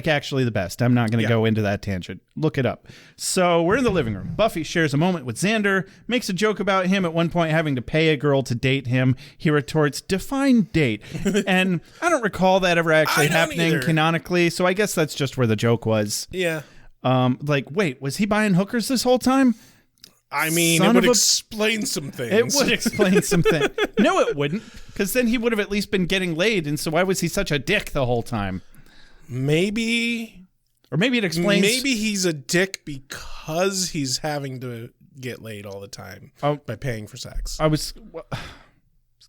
F: actually the best. I'm not going to go into that tangent. Look it up. So we're in the living room. Buffy shares a moment with Xander, makes a joke about him at one point having to pay a girl to date him. He retorts, define date. And I don't recall that ever actually happening canonically, so I guess that's just where the joke was.
G: Yeah.
F: Wait, was he buying hookers this whole time?
G: I mean, it would explain some things.
F: It would explain some things. No, it wouldn't, because then he would have at least been getting laid, and so why was he such a dick the whole time?
G: Maybe.
F: Or maybe it explains...
G: Maybe he's a dick because he's having to get laid all the time by paying for sex.
F: I was going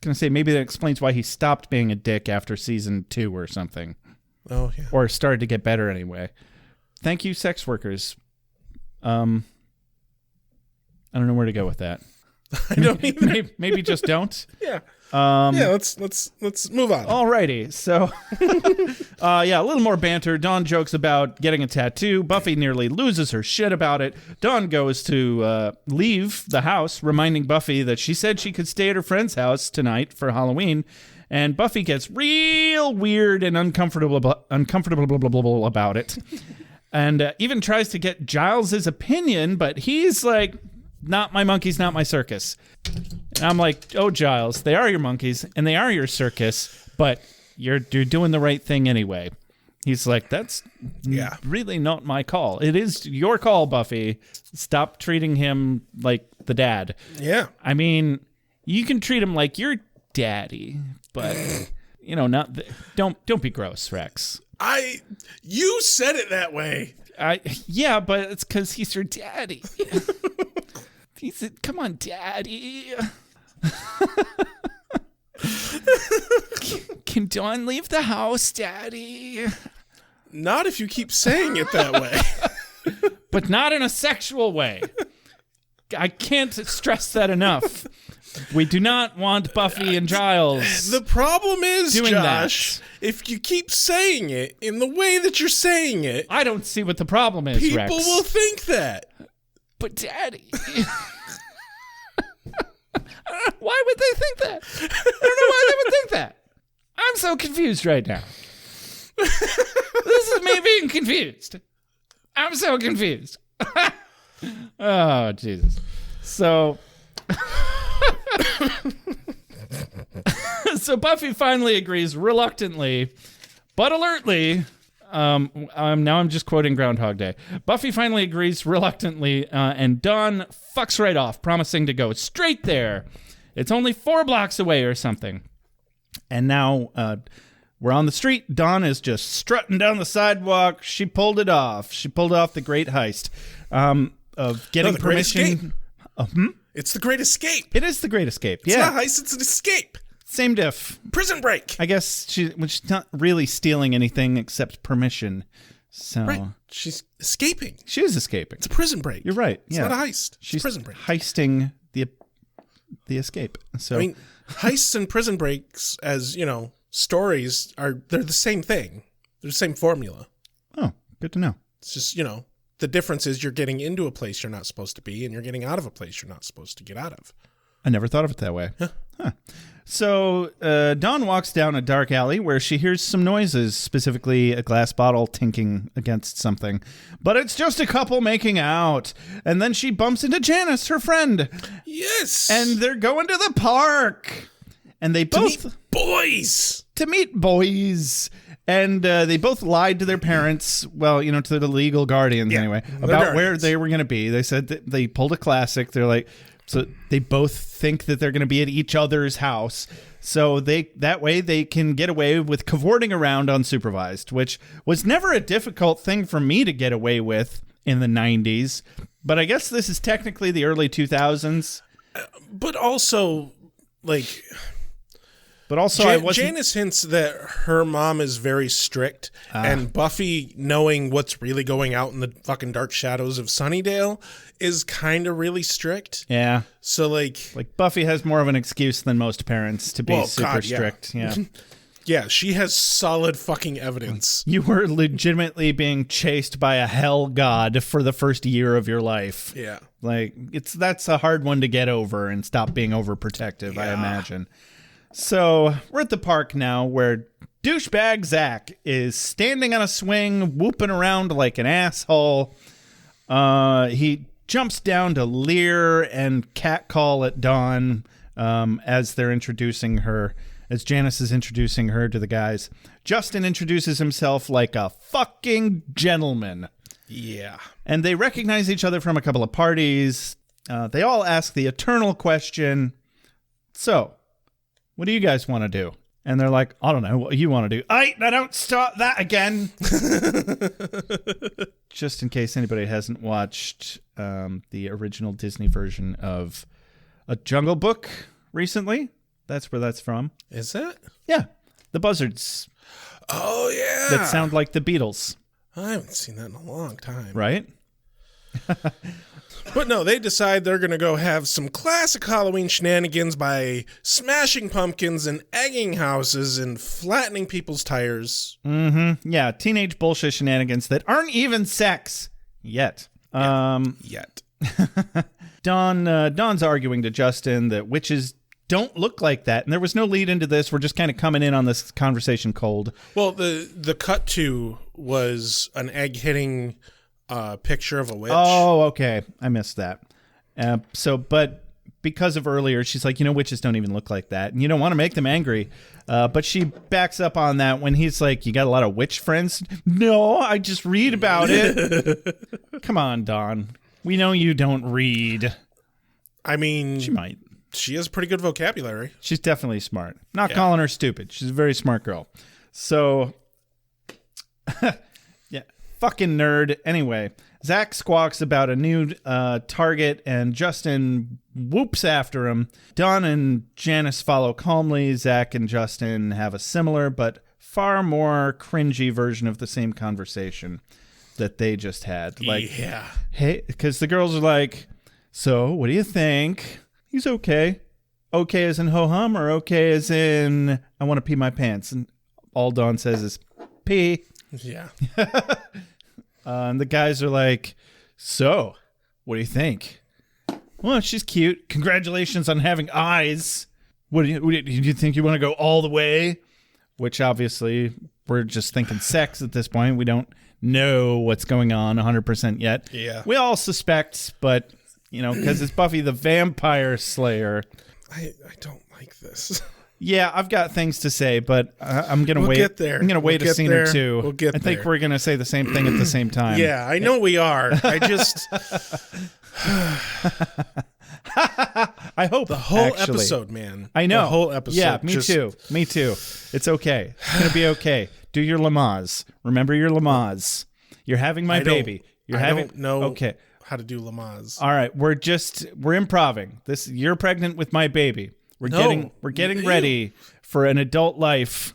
F: to say, maybe that explains why he stopped being a dick after season 2 or something.
G: Oh, yeah.
F: Or started to get better anyway. Thank you, sex workers. I don't know where to go with that.
G: I don't either.
F: Maybe just don't.
G: Yeah. Let's move on.
F: Alrighty. So, a little more banter. Dawn jokes about getting a tattoo. Buffy nearly loses her shit about it. Dawn goes to leave the house, reminding Buffy that she said she could stay at her friend's house tonight for Halloween. And Buffy gets real weird and uncomfortable about it. And even tries to get Giles' opinion, but he's like, not my monkeys, not my circus. And I'm like, oh, Giles, they are your monkeys and they are your circus, but you're doing the right thing anyway. He's like, that's really not my call. It is your call, Buffy. Stop treating him like the dad.
G: Yeah.
F: I mean, you can treat him like your daddy, but don't be gross, Rex.
G: You said it that way.
F: Yeah, but it's because he's your daddy. He said, come on, daddy. Can Dawn leave the house, daddy?
G: Not if you keep saying it that way.
F: But not in a sexual way. I can't stress that enough. We do not want Buffy and Giles.
G: The problem is,
F: doing
G: Josh, if you keep saying it in the way that you're saying it,
F: I don't see what the problem is,
G: people
F: Rex.
G: will think that.
F: But daddy... Why would they think that? I don't know why they would think that. I'm so confused right now. This is me being confused. I'm so confused. Oh, Jesus. So... So Buffy finally agrees reluctantly, but alertly. Now I'm just quoting Groundhog Day. Buffy finally agrees reluctantly, and Dawn fucks right off, promising to go straight there. It's only 4 blocks away or something. And now we're on the street. Dawn is just strutting down the sidewalk. She pulled it off. She pulled off the great heist of getting permission.
G: It's the Great Escape.
F: It is the Great Escape.
G: It's not heist, it's an escape.
F: Same diff.
G: Prison break.
F: I guess she's not really stealing anything except permission. So
G: Right. She's escaping.
F: she is escaping.
G: It's a prison break.
F: You're right.
G: It's
F: yeah.
G: not a heist. It's
F: She's
G: a prison break.
F: heisting the escape. So
G: I mean, heists and prison breaks, as you know, stories they're the same thing. They're the same formula.
F: oh, good to know.
G: It's just, the difference is you're getting into a place you're not supposed to be, and you're getting out of a place you're not supposed to get out of.
F: I never thought of it that way. Huh. So Dawn walks down a dark alley where she hears some noises, specifically a glass bottle tinking against something. But it's just a couple making out. And then she bumps into Janice, her friend.
G: Yes!
F: And they're going to the park. And they both...
G: meet boys!
F: To meet boys. And they both lied to their parents, well, to the legal guardians anyway, about where they were going to be. They said that they pulled a classic. They're like... So they both think that they're going to be at each other's house. So that way they can get away with cavorting around unsupervised, which was never a difficult thing for me to get away with in the 90s. But I guess this is technically the early 2000s.
G: But also, Janice hints that her mom is very strict, and Buffy, knowing what's really going out in the fucking dark shadows of Sunnydale, is kind of really strict.
F: Yeah.
G: So, like
F: Buffy has more of an excuse than most parents to be strict. Yeah.
G: Yeah, she has solid fucking evidence.
F: You were legitimately being chased by a hell god for the first year of your life.
G: Yeah.
F: That's a hard one to get over and stop being overprotective, I imagine. So we're at the park now where douchebag Zach is standing on a swing, whooping around like an asshole. He jumps down to leer and catcall at Dawn as they're introducing her, as Janice is introducing her to the guys. Justin introduces himself like a fucking gentleman.
G: Yeah.
F: And they recognize each other from a couple of parties. They all ask the eternal question, so... what do you guys want to do? And they're like, I don't know. What do you want to do? Now don't start that again. Just in case anybody hasn't watched the original Disney version of A Jungle Book recently. That's where that's from.
G: Is that?
F: Yeah. The buzzards.
G: Oh, yeah.
F: That sound like the Beatles.
G: I haven't seen that in a long time.
F: Right?
G: But no, they decide they're going to go have some classic Halloween shenanigans by smashing pumpkins and egging houses and flattening people's tires.
F: Mm-hmm. Yeah, teenage bullshit shenanigans that aren't even sex yet.
G: Yet.
F: Dawn's arguing to Justin that witches don't look like that. And there was no lead into this. We're just kind of coming in on this conversation cold.
G: Well, the cut to was an egg hitting... picture of a witch.
F: Oh, okay. I missed that. But because of earlier, she's like, witches don't even look like that. And you don't want to make them angry. But she backs up on that when he's like, you got a lot of witch friends? No, I just read about it. Come on, Dawn. We know you don't read.
G: I mean...
F: she might.
G: She has pretty good vocabulary.
F: She's definitely smart. Not calling her stupid. She's a very smart girl. So... fucking nerd. Anyway, Zach squawks about a new target, and Justin whoops after him. Dawn and Janice follow calmly. Zach and Justin have a similar but far more cringy version of the same conversation that they just had.
G: Yeah.
F: Hey, because the girls are like, so what do you think? He's okay. Okay as in ho-hum, or okay as in I want to pee my pants? And all Dawn says is pee.
G: Yeah.
F: And the guys are like, so, what do you think? Well, she's cute. Congratulations on having eyes. Do you think you want to go all the way? Which obviously, we're just thinking sex at this point. We don't know what's going on 100% yet.
G: Yeah.
F: We all suspect, but, because it's Buffy the Vampire Slayer.
G: I don't like this.
F: Yeah, I've got things to say, but I'm going to wait.
G: Get there.
F: I'm going to wait a scene or two.
G: We'll get
F: I think
G: there.
F: we're going to say the same thing at the same time.
G: Yeah, I know we are. I just...
F: I hope
G: the whole
F: actually.
G: Episode, man.
F: I know.
G: The whole episode.
F: Yeah, me too. Me too. It's okay. It's going to be okay. Do your Lamaze. Remember your Lamaze. You're having my baby.
G: I don't know how to do Lamaze.
F: All right, we're improving. You're pregnant with my baby. We're getting ready for an adult life.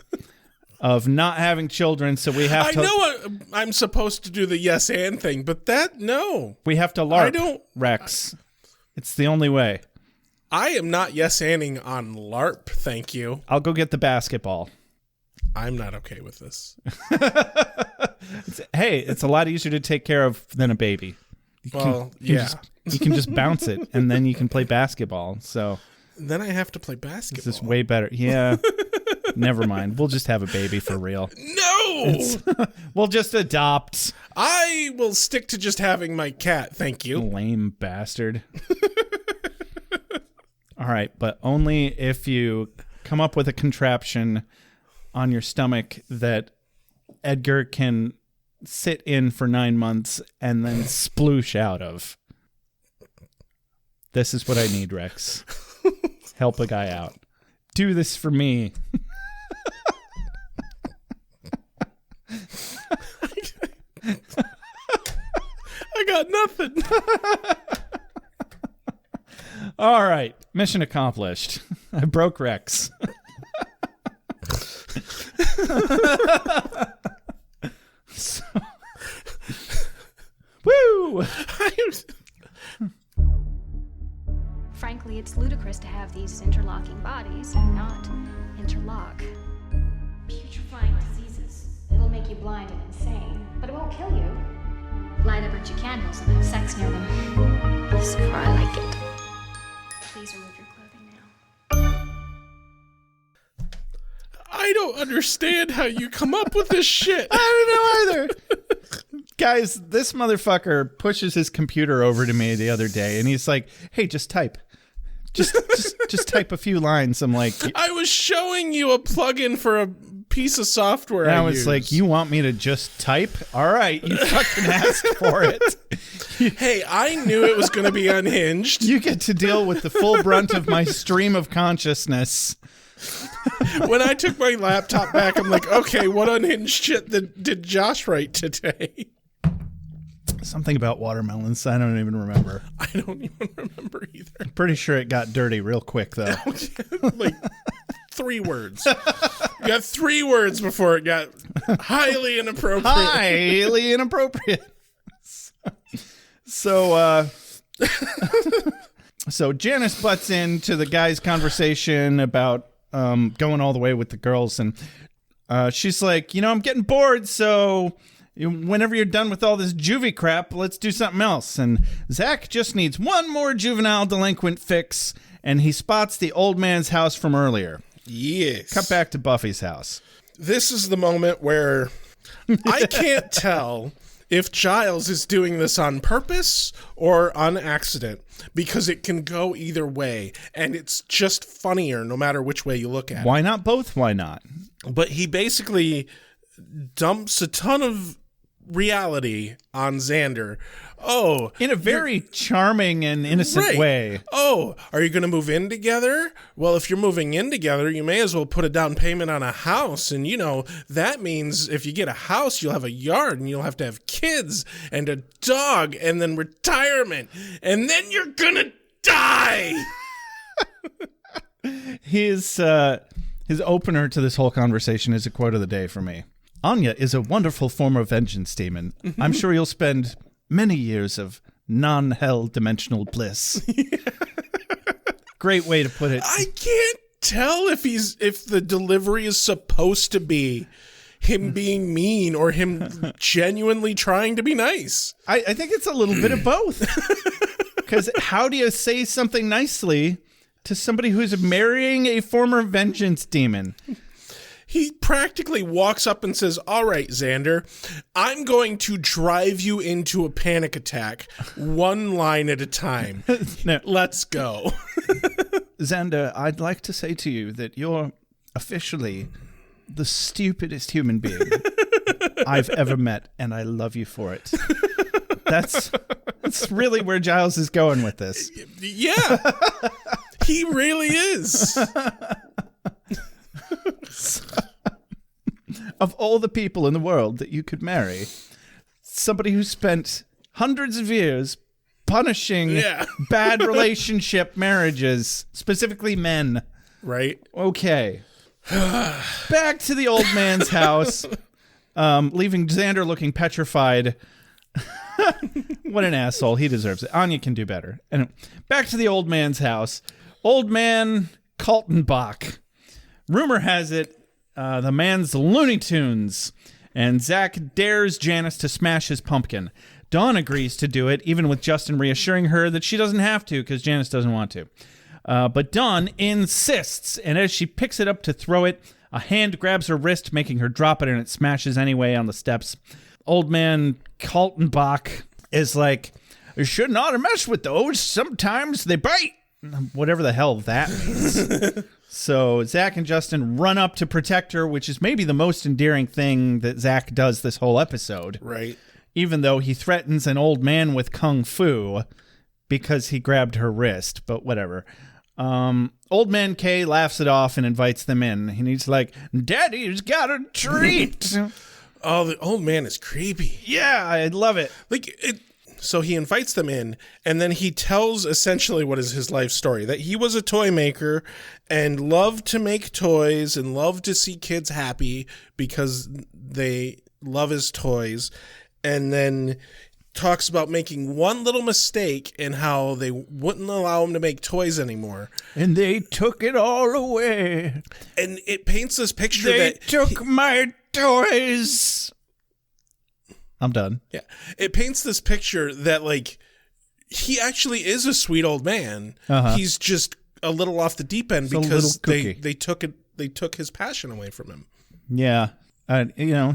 F: of not having children, so we have to...
G: I know I'm supposed to do the yes and thing, but no.
F: We have to LARP, Rex. It's the only way.
G: I am not yes-anding on LARP, thank you.
F: I'll go get the basketball.
G: I'm not okay with this.
F: Hey, it's a lot easier to take care of than a baby. You can just bounce it, and then you can play basketball. So
G: then I have to play basketball.
F: This is way better. Yeah. Never mind. We'll just have a baby for real.
G: No!
F: We'll just adopt.
G: I will stick to just having my cat, thank you.
F: Lame bastard. All right, but only if you come up with a contraption on your stomach that Edgar can sit in for 9 months and then sploosh out of. This is what I need, Rex. Help a guy out. Do this for me.
G: I got nothing.
F: All right. Mission accomplished. I broke Rex. Woo!
B: Frankly, it's ludicrous to have these interlocking bodies and not interlock.
J: Putrefying diseases. It'll make you blind and insane, but it won't kill you.
B: Light a bunch of candles and have sex near them.
I: So far, I like it.
B: Please remove your clothing now.
G: I don't understand how you come up with this shit.
F: I don't know either. Guys, this motherfucker pushes his computer over to me the other day, and he's like, hey, just type. Just type a few lines. I'm like...
G: I was showing you a plugin for a piece of software
F: and I was like, you want me to just type? All right, you fucking asked for it.
G: Hey, I knew it was going to be unhinged.
F: You get to deal with the full brunt of my stream of consciousness.
G: When I took my laptop back, I'm like, okay, what unhinged shit did Josh write today?
F: Something about watermelons. I don't even remember.
G: I don't even remember either.
F: I'm pretty sure it got dirty real quick, though.
G: Like 3 words. You got 3 words before it got highly inappropriate.
F: Highly inappropriate. So Janice butts into the guys' conversation about going all the way with the girls, and she's like, I'm getting bored, so whenever you're done with all this juvie crap, let's do something else. And Zach just needs one more juvenile delinquent fix, and he spots the old man's house from earlier.
G: Yes.
F: Cut back to Buffy's house.
G: This is the moment where I can't tell if Giles is doing this on purpose or on accident, because it can go either way, and it's just funnier no matter which way you look at it.
F: Why not both? Why not?
G: But he basically dumps a ton of reality on Xander. Oh,
F: in a very charming and innocent way.
G: Oh, are you going to move in together? Well, if you're moving in together, you may as well put a down payment on a house. And, that means if you get a house, you'll have a yard and you'll have to have kids and a dog and then retirement. And then you're going to die.
F: His opener to this whole conversation is a quote of the day for me. Anya is a wonderful form of vengeance demon. I'm sure you'll spend many years of non-hell dimensional bliss. Great way to put it.
G: I can't tell if the delivery is supposed to be him being mean or him genuinely trying to be nice.
F: I think it's a little bit of both. Because how do you say something nicely to somebody who's marrying a former vengeance demon?
G: He practically walks up and says, all right, Xander, I'm going to drive you into a panic attack, one line at a time.
F: No.
G: Let's go.
F: Xander, I'd like to say to you that you're officially the stupidest human being I've ever met, and I love you for it. That's really where Giles is going with this.
G: Yeah. He really is.
F: Of all the people in the world that you could marry, somebody who spent hundreds of years punishing bad relationship marriages, specifically men.
G: Right.
F: Okay. Back to the old man's house, leaving Xander looking petrified. What an asshole. He deserves it. Anya can do better. And back to the old man's house. Old man Kaltenbach. Rumor has it the man's Looney Tunes. And Zach dares Janice to smash his pumpkin. Dawn agrees to do it, even with Justin reassuring her that she doesn't have to because Janice doesn't want to. But Dawn insists, and as she picks it up to throw it, a hand grabs her wrist, making her drop it, and it smashes anyway on the steps. Old man Kaltenbach is like, you should not mess with those. Sometimes they bite. Whatever the hell that means. So Zach and Justin run up to protect her, which is maybe the most endearing thing that Zach does this whole episode.
G: Right.
F: Even though he threatens an old man with kung fu because he grabbed her wrist, but whatever. Old man K laughs it off and invites them in. And he's like, Daddy's got a treat.
G: Oh, the old man is creepy.
F: Yeah, I love it.
G: So he invites them in, and then he tells essentially what is his life story, that he was a toy maker and loved to make toys and loved to see kids happy because they love his toys, and then talks about making one little mistake and how they wouldn't allow him to make toys anymore.
F: And they took it all away.
G: And it paints this picture
F: they
G: that...
F: took my toys. I'm done.
G: Yeah. It paints this picture that, like, he actually is a sweet old man. Uh-huh. He's just a little off the deep end because they took his passion away from him.
F: Yeah.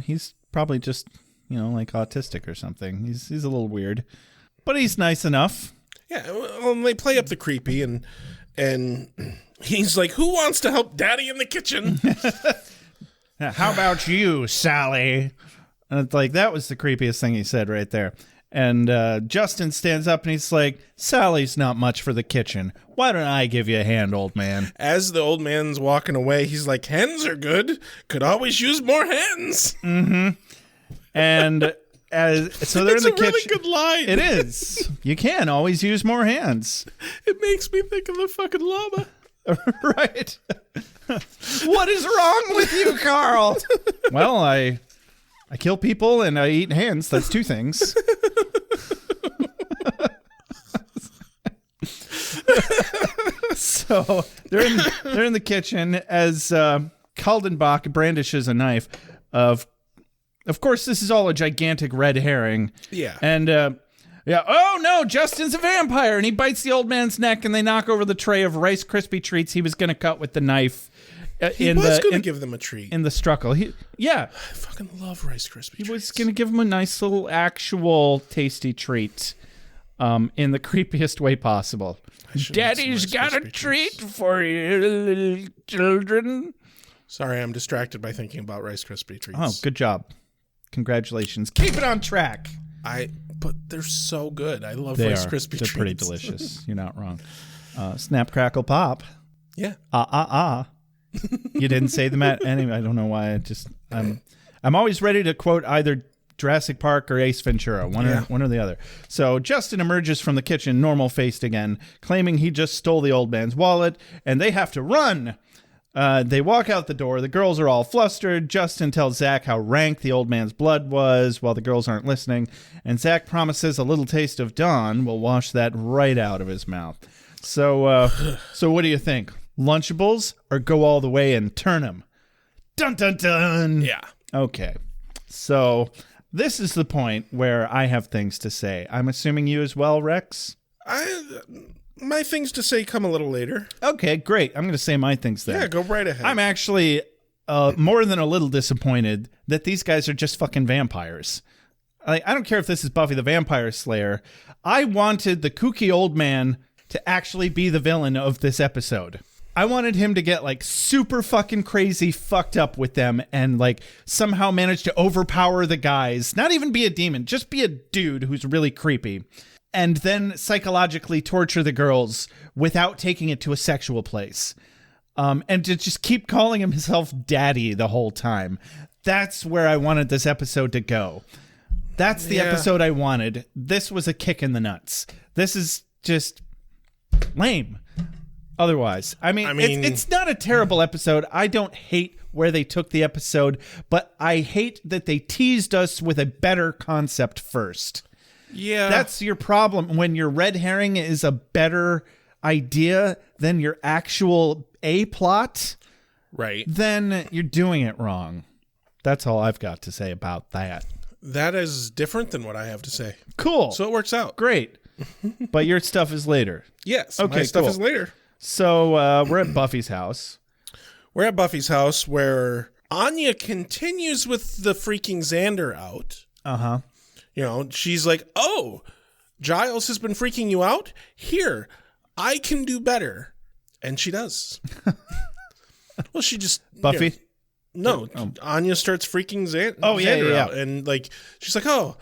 F: He's probably just, like autistic or something. He's a little weird. But he's nice enough.
G: Yeah. Well, they play up the creepy and he's like, who wants to help Daddy in the kitchen?
F: How about you, Sally? And it's like, that was the creepiest thing he said right there. And Justin stands up and he's like, Sally's not much for the kitchen. Why don't I give you a hand, old man?
G: As the old man's walking away, he's like, hens are good. Could always use more hens.
F: Mm-hmm. And so they're in the kitchen. It's a really
G: good line.
F: It is. You can always use more hands.
G: It makes me think of the fucking llama.
F: Right. What is wrong with you, Carl? Well, I kill people and I eat hands. That's two things. So they're in the kitchen as Kaldenbach brandishes a knife. Of course, this is all a gigantic red herring.
G: Yeah.
F: And oh no, Justin's a vampire, and he bites the old man's neck, and they knock over the tray of Rice Krispie treats he was going to cut with the knife.
G: He was going to give them a treat.
F: In the struggle. I
G: fucking love Rice Krispie treats.
F: He was going to give them a nice little actual tasty treat in the creepiest way way Daddy's got a treat for you, little children.
G: Sorry, I'm distracted by thinking about Rice Krispie treats.
F: Oh, good job. Congratulations. Keep it on track.
G: But they're so good. I love Rice Krispie treats.
F: They're pretty delicious. You're not wrong. Snap, crackle, pop.
G: Yeah.
F: You didn't say them anyway. I don't know why. I'm always ready to quote either Jurassic Park or Ace Ventura, one or the other. So Justin emerges from the kitchen, normal-faced again, claiming he just stole the old man's wallet, and they have to run. They walk out the door. The girls are all flustered. Justin tells Zach how rank the old man's blood was while the girls aren't listening, and Zach promises a little taste of Dawn will wash that right out of his mouth. So what do you think? Lunchables or go all the way and turn them? Dun, dun, dun.
G: Yeah.
F: Okay. So this is the point where I have things to say. I'm assuming you as well, Rex?
G: My things to say come a little later.
F: Okay, great. I'm going to say my things then.
G: Yeah, go right ahead.
F: I'm actually more than a little disappointed that these guys are just fucking vampires. I don't care if this is Buffy the Vampire Slayer. I wanted the kooky old man to actually be the villain of this episode. I wanted him to get like super fucking crazy fucked up with them and like somehow manage to overpower the guys. Not even be a demon, just be a dude who's really creepy. And then psychologically torture the girls without taking it to a sexual place. And to just keep calling himself daddy the whole time. That's where I wanted this episode to go. That's the episode I wanted. This was a kick in the nuts. This is just lame. otherwise. I mean it's not a terrible episode. I don't hate where they took the episode, but I hate that they teased us with a better concept first.
G: Yeah.
F: That's your problem. When your red herring is a better idea than your actual A plot,
G: right,
F: then you're doing it wrong. That's all I've got to say about that.
G: That is different than what I have to say.
F: Cool.
G: So it works out.
F: Great. But your stuff is later.
G: Yes,
F: okay,
G: my stuff
F: cool.
G: is later.
F: So we're at Buffy's house.
G: We're at Buffy's house where Anya continues with the freaking Xander out.
F: Uh-huh.
G: You know, she's like, oh, Giles has been freaking you out? Here, I can do better. And she does. Well, she just...
F: Buffy?
G: Anya starts freaking Xander
F: yeah.
G: out. And, like, she's like, oh,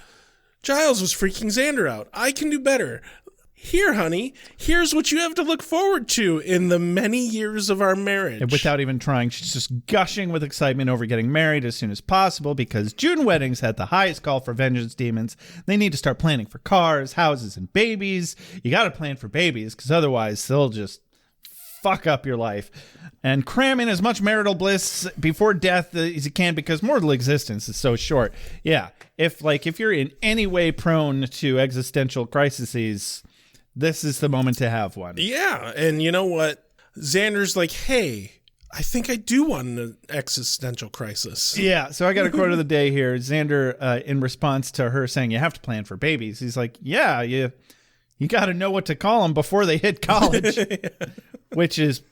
G: Giles was freaking Xander out. I can do better. Here, honey, here's what you have to look forward to in the many years of our marriage.
F: And without even trying, she's just gushing with excitement over getting married as soon as possible because June weddings had the highest call for vengeance demons. They need to start planning for cars, houses, and babies. You got to plan for babies because otherwise they'll just fuck up your life. And cram in as much marital bliss before death as you can because mortal existence is so short. Yeah, if you're in any way prone to existential crises, this is the moment to have one.
G: Yeah, and you know what? Xander's like, hey, I think I do want an existential crisis.
F: Yeah, so I got a quote of the day here. Xander, in response to her saying you have to plan for babies, he's like, yeah, you got to know what to call them before they hit college, which is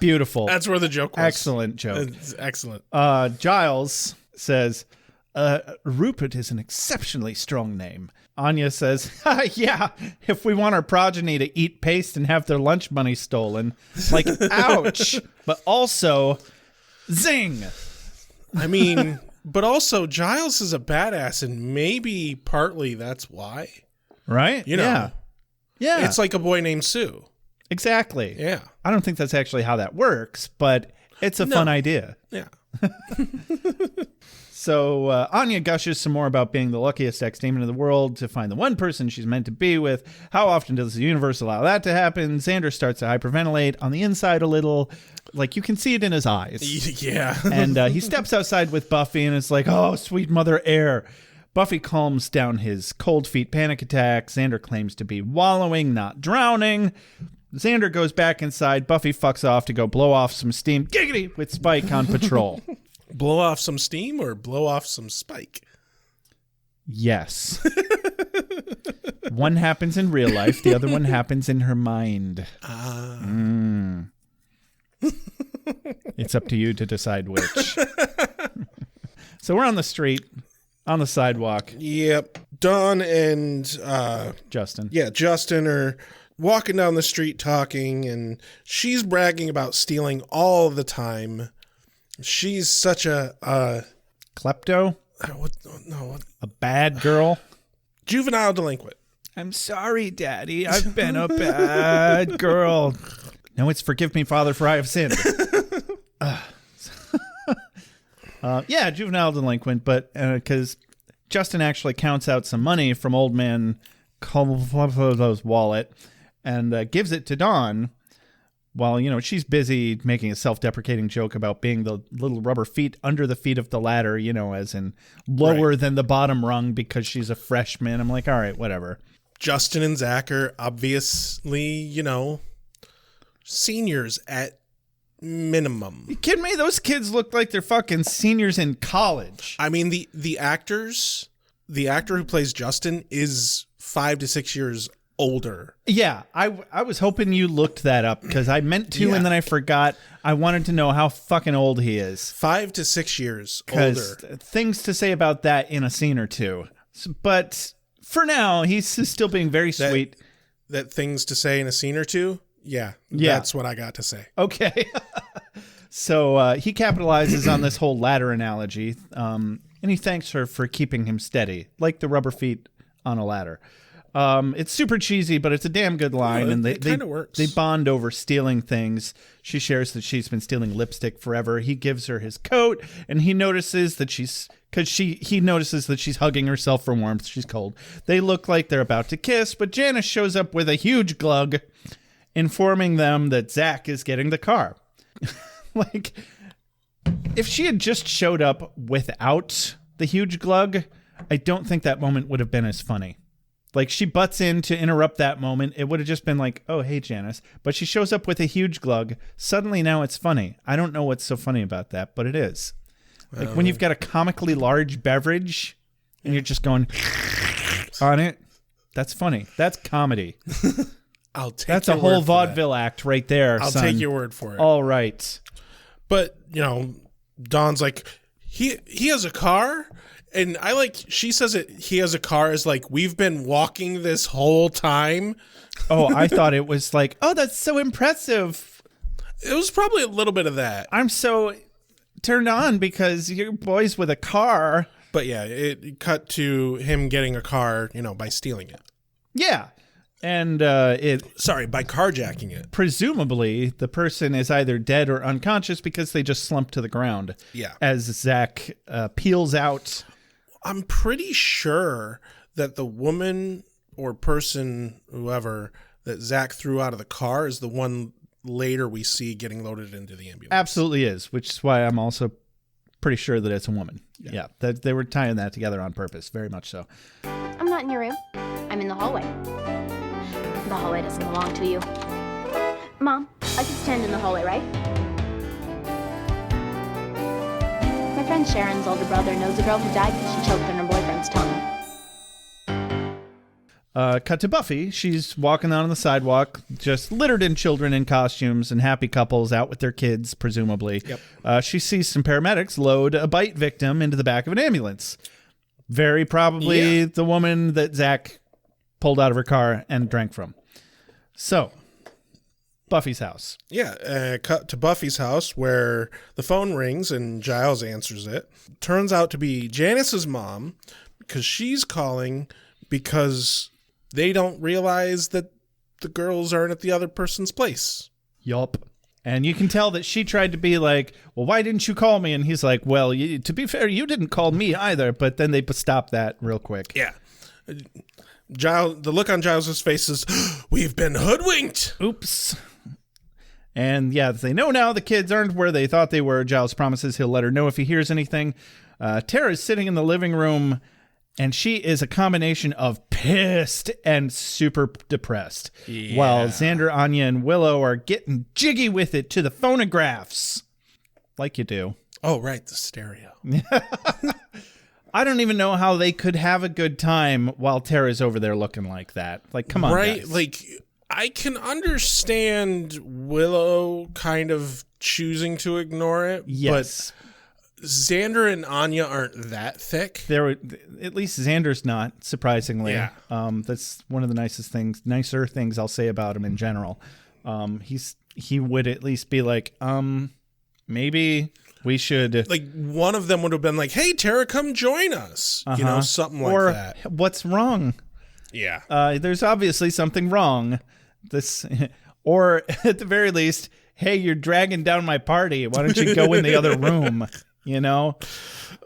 F: beautiful.
G: That's where the joke was.
F: Excellent joke.
G: It's excellent.
F: Giles says, Rupert is an exceptionally strong name. Anya says, yeah, if we want our progeny to eat paste and have their lunch money stolen. Like, ouch. But also, zing.
G: I mean, but also Giles is a badass, and maybe partly that's why.
F: Right?
G: You know.
F: Yeah.
G: It's like A Boy Named Sue.
F: Exactly.
G: Yeah.
F: I don't think that's actually how that works, but it's a fun idea.
G: Yeah.
F: So Anya gushes some more about being the luckiest ex-demon in the world to find the one person she's meant to be with. How often does the universe allow that to happen? Xander starts to hyperventilate on the inside a little. Like, you can see it in his eyes.
G: Yeah.
F: And he steps outside with Buffy and it's like, oh, sweet mother air. Buffy calms down his cold feet panic attack. Xander claims to be wallowing, not drowning. Xander goes back inside. Buffy fucks off to go blow off some steam. Giggity! With Spike on patrol.
G: Blow off some steam or blow off some Spike?
F: Yes. One happens in real life. The other one happens in her mind. It's up to you to decide which. So we're on the street, on the sidewalk.
G: Yep. Dawn and
F: Justin.
G: Yeah, Justin are walking down the street talking, and she's bragging about stealing all the time. She's such a
F: klepto? A bad girl?
G: Juvenile delinquent.
F: I'm sorry, Daddy. I've been a bad girl. No, it's forgive me, Father, for I have sinned. Yeah, juvenile delinquent, but because Justin actually counts out some money from old man Colville's wallet and gives it to Dawn. While, she's busy making a self-deprecating joke about being the little rubber feet under the feet of the ladder, as in lower than the bottom rung because she's a freshman. I'm like, all right, whatever.
G: Justin and Zach are obviously, seniors at minimum.
F: You kidding me? Those kids look like they're fucking seniors in college.
G: I mean, the actor who plays Justin is 5 to 6 years older.
F: Yeah, I was hoping you looked that up because I meant to and then I forgot. I wanted to know how fucking old he is.
G: 5 to 6 years older.
F: Things to say about that in a scene or two. But for now, he's still being very sweet.
G: That things to say in a scene or two? Yeah. That's what I got to say.
F: Okay. So he capitalizes on this whole ladder analogy, and he thanks her for keeping him steady, like the rubber feet on a ladder. It's super cheesy, but it's a damn good line, and
G: it kind of works.
F: They bond over stealing things. She shares that she's been stealing lipstick forever. He gives her his coat, and he notices that he notices that she's hugging herself for warmth. She's cold. They look like they're about to kiss, but Janice shows up with a huge glug, informing them that Zach is getting the car. Like, if she had just showed up without the huge glug, I don't think that moment would have been as funny. Like, she butts in to interrupt that moment. It would have just been like, oh, hey, Janice. But she shows up with a huge glug. Suddenly now it's funny. I don't know what's so funny about that, but it is. Like, when you've got a comically large beverage and you're just going on it, that's funny. That's comedy. That's a whole vaudeville act right there,
G: I'll
F: son.
G: take your word for it.
F: All right.
G: But, Dawn's like, he has a car? And she says it, he has a car is like, we've been walking this whole time.
F: Oh, I thought it was like, oh, that's so impressive.
G: It was probably a little bit of that.
F: I'm so turned on because your boy's with a car.
G: But yeah, it cut to him getting a car, by stealing it.
F: Yeah. And
G: by carjacking it.
F: Presumably, the person is either dead or unconscious because they just slumped to the ground.
G: Yeah.
F: As Zach peels out.
G: I'm pretty sure that the woman or person, whoever, that Zach threw out of the car is the one later we see getting loaded into the ambulance.
F: Absolutely is, which is why I'm also pretty sure that it's a woman. Yeah, that they were tying that together on purpose, very much so.
I: I'm not in your room. I'm in the hallway. The hallway doesn't belong to you. Mom, I can stand in the hallway, right? My friend Sharon's older brother knows a girl who died because she choked on her boyfriend's tongue.
F: Cut to Buffy. She's walking out on the sidewalk, just littered in children in costumes and happy couples out with their kids, presumably.
G: Yep.
F: She sees some paramedics load a bite victim into the back of an ambulance. Very probably the woman that Zach pulled out of her car and drank from. So, Buffy's house.
G: Yeah, cut to Buffy's house where the phone rings and Giles answers it. Turns out to be Janice's mom because she's calling because they don't realize that the girls aren't at the other person's place.
F: Yup. And you can tell that she tried to be like, well, why didn't you call me? And he's like, well, to be fair, you didn't call me either. But then they stopped that real quick.
G: Yeah. Giles, the look on Giles' face is, we've been hoodwinked.
F: Oops. And yeah, they know now the kids aren't where they thought they were. Giles promises he'll let her know if he hears anything. Tara's sitting in the living room, and she is a combination of pissed and super depressed.
G: Yeah.
F: While Xander, Anya, and Willow are getting jiggy with it to the phonographs. Like you do.
G: Oh, right, the stereo.
F: I don't even know how they could have a good time while Tara's over there looking like that. Like, come on,
G: right?
F: guys.
G: Like, I can understand Willow kind of choosing to ignore it.
F: Yes.
G: But Xander and Anya aren't that thick.
F: At least Xander's not, surprisingly.
G: Yeah.
F: That's one of the nicer things I'll say about him in general. He would at least be like, maybe we should.
G: Like, one of them would have been like, hey, Tara, come join us. Something like that.
F: Or what's wrong?
G: Yeah.
F: There's obviously something wrong. Or at the very least, hey, you're dragging down my party. Why don't you go in the other room?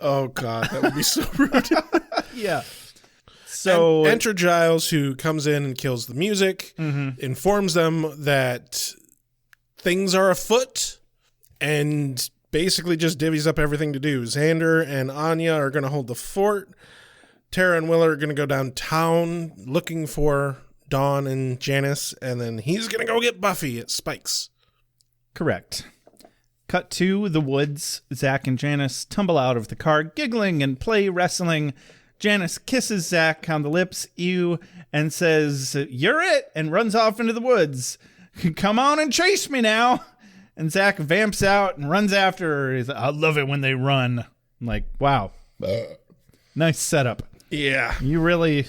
G: Oh, God, that would be so rude.
F: Yeah. So
G: and enter Giles, who comes in and kills the music, informs them that things are afoot, and basically just divvies up everything to do. Xander and Anya are going to hold the fort. Tara and Willow are going to go downtown looking for Dawn and Janice, and then he's going to go get Buffy at Spike's.
F: Correct. Cut to the woods. Zach and Janice tumble out of the car, giggling and play wrestling. Janice kisses Zach on the lips, ew, and says, "You're it," and runs off into the woods. "Come on and chase me now." And Zach vamps out and runs after her. He's like, "I love it when they run." I'm like, wow. Nice setup.
G: Yeah.
F: You really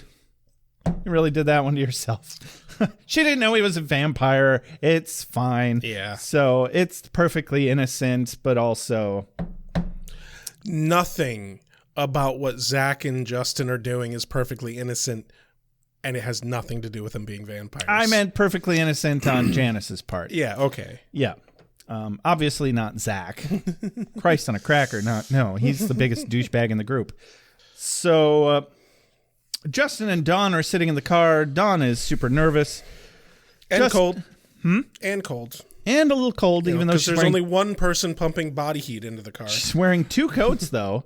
F: did that one to yourself. She didn't know he was a vampire. It's fine.
G: Yeah.
F: So it's perfectly innocent, but also
G: nothing about what Zach and Justin are doing is perfectly innocent, and it has nothing to do with them being vampires.
F: I meant perfectly innocent on Janice's part.
G: Yeah, okay.
F: Yeah. Obviously not Zach. Christ on a cracker. No, he's the biggest douchebag in the group. So Justin and Dawn are sitting in the car. Dawn is super nervous.
G: And cold. And cold.
F: And a little cold, even though she's
G: there's
F: wearing...
G: only one person pumping body heat into the car.
F: She's wearing 2 coats, though.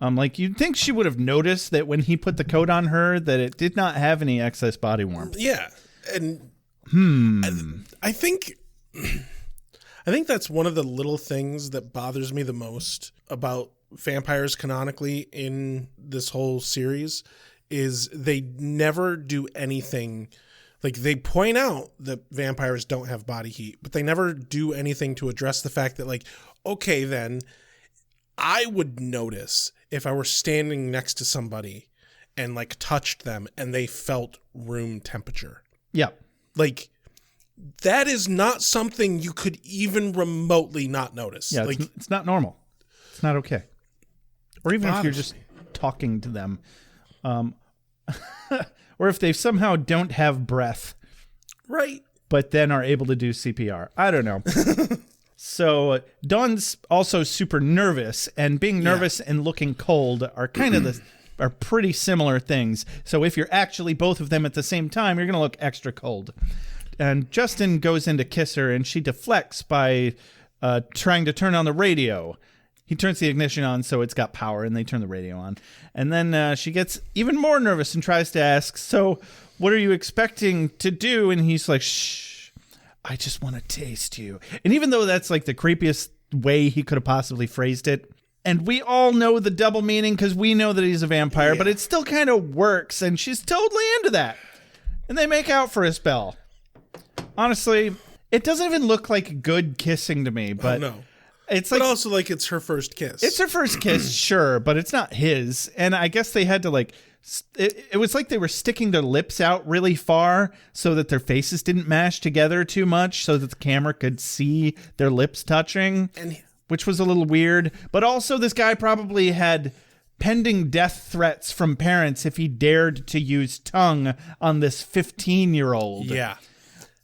F: Like, you'd think she would have noticed that when he put the coat on her, that it did not have any excess body warmth.
G: Yeah. And I think that's one of the little things that bothers me the most about vampires canonically in this whole series is they never do anything. Like, they point out that vampires don't have body heat, but they never do anything to address the fact that, like, okay, then I would notice if I were standing next to somebody and, like, touched them and they felt room temperature.
F: Yeah.
G: Like, that is not something you could even remotely not notice.
F: Yeah,
G: like,
F: it's not normal. It's not okay. Or even if you're just talking to them. Or if they somehow don't have breath.
G: Right.
F: But then are able to do CPR. I don't know. So Dawn's also super nervous, and being nervous and looking cold are kind of are pretty similar things. So if you're actually both of them at the same time, you're going to look extra cold. And Justin goes in to kiss her, and she deflects by trying to turn on the radio. He turns the ignition on so it's got power, and they turn the radio on. And then she gets even more nervous and tries to ask, so what are you expecting to do? And he's like, shh, I just want to taste you. And even though that's like the creepiest way he could have possibly phrased it, and we all know the double meaning because we know that he's a vampire, but it still kind of works, and she's totally into that. And they make out for a spell. Honestly, it doesn't even look like good kissing to me, but...
G: no.
F: It's
G: but
F: like,
G: also, like, it's her first kiss.
F: It's her first kiss, sure, but it's not his. And I guess they had to, like, it was like they were sticking their lips out really far so that their faces didn't mash together too much so that the camera could see their lips touching, which was a little weird. But also, this guy probably had pending death threats from parents if he dared to use tongue on this 15-year-old.
G: Yeah.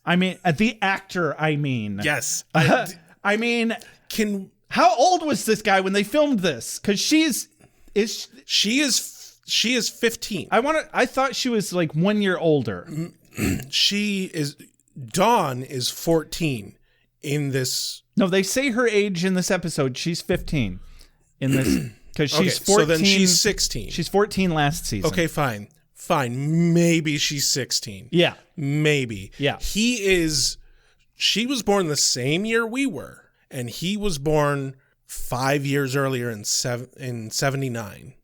F: I mean, the actor, I mean.
G: Yes.
F: I mean... How old was this guy when they filmed this? Because she is 15. I thought she was like 1 year older.
G: Dawn is 14 in this.
F: No, they say her age in this episode. She's 15 in this because she's 14.
G: So then she's 16.
F: She's 14 last season.
G: Okay, fine. Maybe she's 16.
F: Yeah,
G: maybe.
F: Yeah,
G: she was born the same year we were. And he was born 5 years earlier in 79.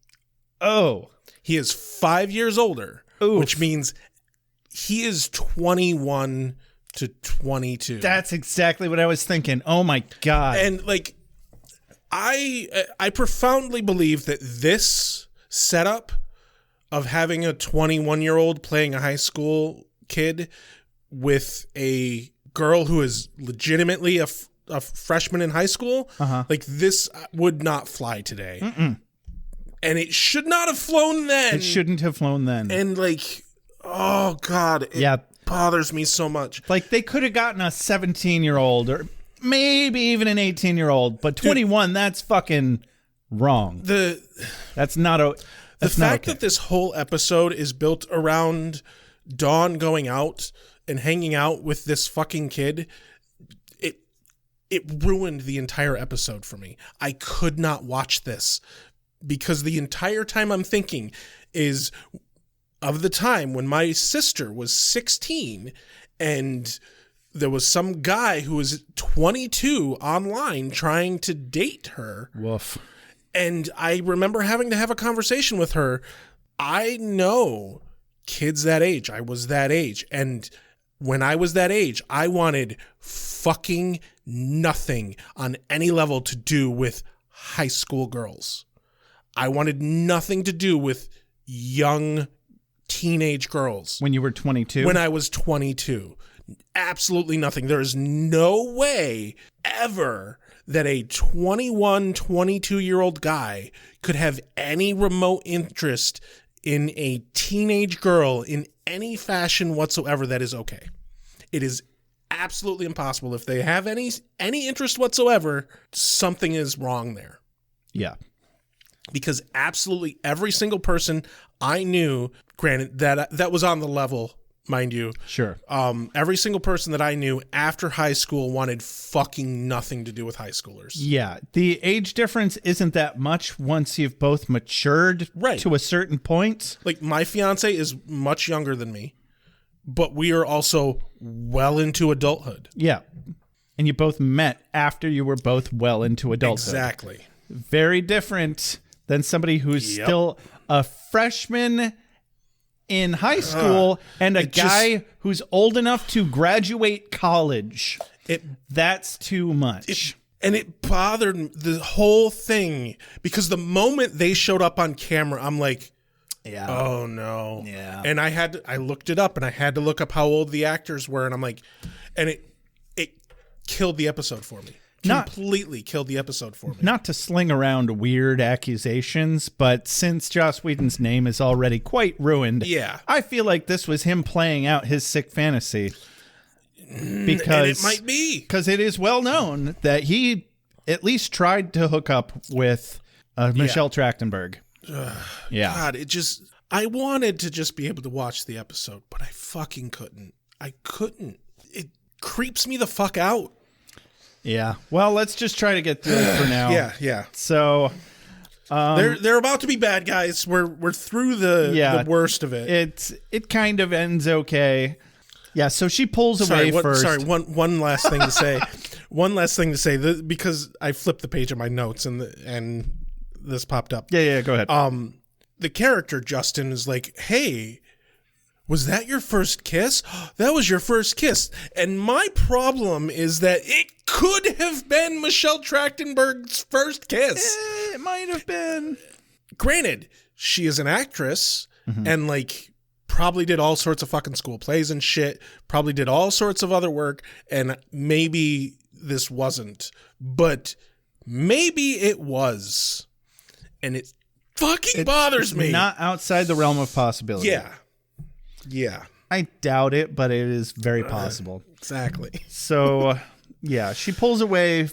F: Oh.
G: He is 5 years older,
F: Oof.
G: Which means he is 21 to 22.
F: That's exactly what I was thinking. Oh, my God.
G: And, like, I profoundly believe that this setup of having a 21-year-old playing a high school kid with a girl who is legitimately a freshman in high school, like, this would not fly today.
F: Mm-mm.
G: And it should not have flown then.
F: It shouldn't have flown then.
G: And, like, oh, God, it bothers me so much.
F: Like, they could have gotten a 17-year-old or maybe even an 18-year-old, but 21, that's fucking wrong. That's not okay.
G: The fact that this whole episode is built around Dawn going out and hanging out with this fucking kid, it ruined the entire episode for me. I could not watch this because the entire time I'm thinking is of the time when my sister was 16 and there was some guy who was 22 online trying to date her.
F: Woof.
G: And I remember having to have a conversation with her. I know kids that age. I was that age. And when I was that age, I wanted fucking nothing on any level to do with high school girls. I wanted nothing to do with young teenage girls.
F: When you were 22?
G: When I was 22. Absolutely nothing. There is no way ever that a 21, 22-year-old guy could have any remote interest in a teenage girl in any fashion whatsoever that is okay. It is absolutely impossible. If they have any interest whatsoever, something is wrong there.
F: Yeah.
G: Because absolutely every single person I knew, granted that was on the level mind you.
F: Sure.
G: Every single person that I knew after high school wanted fucking nothing to do with high schoolers.
F: Yeah. The age difference isn't that much once you've both matured to a certain point.
G: Like, my fiance is much younger than me, but we are also well into adulthood.
F: Yeah. And you both met after you were both well into adulthood.
G: Exactly.
F: Very different than somebody who's still a freshman in high school and a guy who's old enough to graduate college. That's too much.
G: And it bothered me, the whole thing, because the moment they showed up on camera, I'm like, oh no.
F: Yeah.
G: And I looked it up, and I had to look up how old the actors were, and I'm like, and it killed the episode for me. Completely killed the episode for me.
F: Not to sling around weird accusations, but since Joss Whedon's name is already quite ruined, I feel like this was him playing out his sick fantasy. Because
G: and it might be.
F: Because it is well known that he at least tried to hook up with Michelle Trachtenberg.
G: God, I wanted to just be able to watch the episode, but I fucking couldn't. I couldn't. It creeps me the fuck out.
F: Yeah. Well, let's just try to get through it for now.
G: Yeah.
F: So
G: they're about to be bad guys. We're through the worst of it.
F: It kind of ends okay. Yeah. So she pulls away first.
G: Sorry. One last thing to say. One last thing to say, because I flipped the page of my notes and this popped up.
F: Yeah. Go ahead.
G: The character Justin is like, hey, was that your first kiss? That was your first kiss. And my problem is that it could have been Michelle Trachtenberg's first kiss.
F: It might have been.
G: Granted, she is an actress and like probably did all sorts of fucking school plays and shit, probably did all sorts of other work, and maybe this wasn't, but maybe it was. And it fucking bothers me.
F: Not outside the realm of possibility.
G: Yeah.
F: I doubt it, but it is very possible.
G: Exactly.
F: So, yeah, she pulls away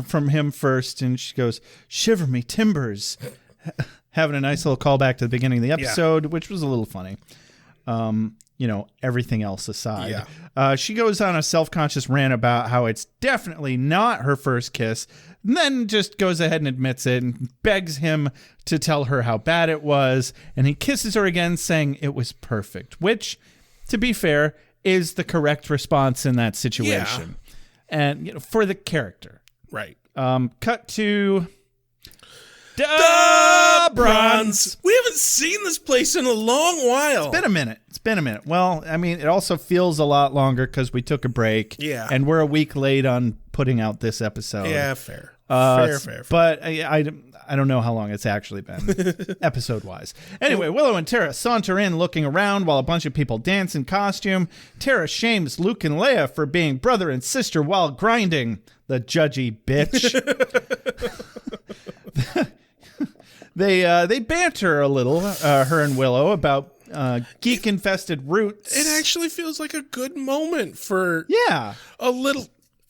F: from him first, and she goes, "Shiver me timbers." Having a nice little callback to the beginning of the episode, which was a little funny. Everything else aside. She goes on a self-conscious rant about how it's definitely not her first kiss, and then just goes ahead and admits it and begs him to tell her how bad it was, and he kisses her again, saying it was perfect, which, to be fair, is the correct response in that situation. And for the character.
G: Right.
F: Cut to
G: the Bronze. We haven't seen this place in a long while.
F: It's been a minute. Well, I mean, it also feels a lot longer because we took a break.
G: Yeah.
F: And we're a week late on putting out this episode.
G: Yeah, fair. Fair.
F: But I don't know how long it's actually been, episode-wise. Anyway, Willow and Tara saunter in looking around while a bunch of people dance in costume. Tara shames Luke and Leia for being brother and sister while grinding. The judgy bitch. They banter a little, her and Willow, about geek-infested roots.
G: It actually feels like a good moment for a little...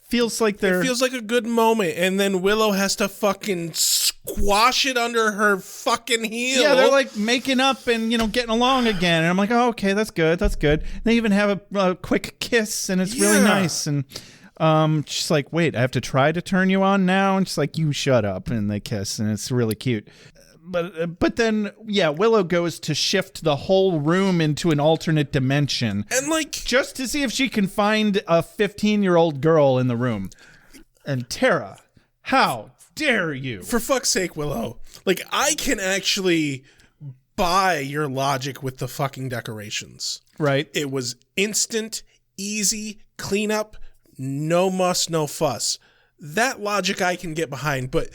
F: Feels like
G: it feels like a good moment, and then Willow has to fucking squash it under her fucking heel.
F: Yeah, they're like making up and getting along again, and I'm like, oh, okay, that's good. They even have a quick kiss, and it's really nice. And she's like, wait, I have to try to turn you on now, and she's like, you shut up, and they kiss, and it's really cute. But then, Willow goes to shift the whole room into an alternate dimension.
G: And
F: just to see if she can find a 15-year-old girl in the room. And Tara, how dare you?
G: For fuck's sake, Willow. I can actually buy your logic with the fucking decorations.
F: Right.
G: It was instant, easy, cleanup, no muss, no fuss. That logic I can get behind, but...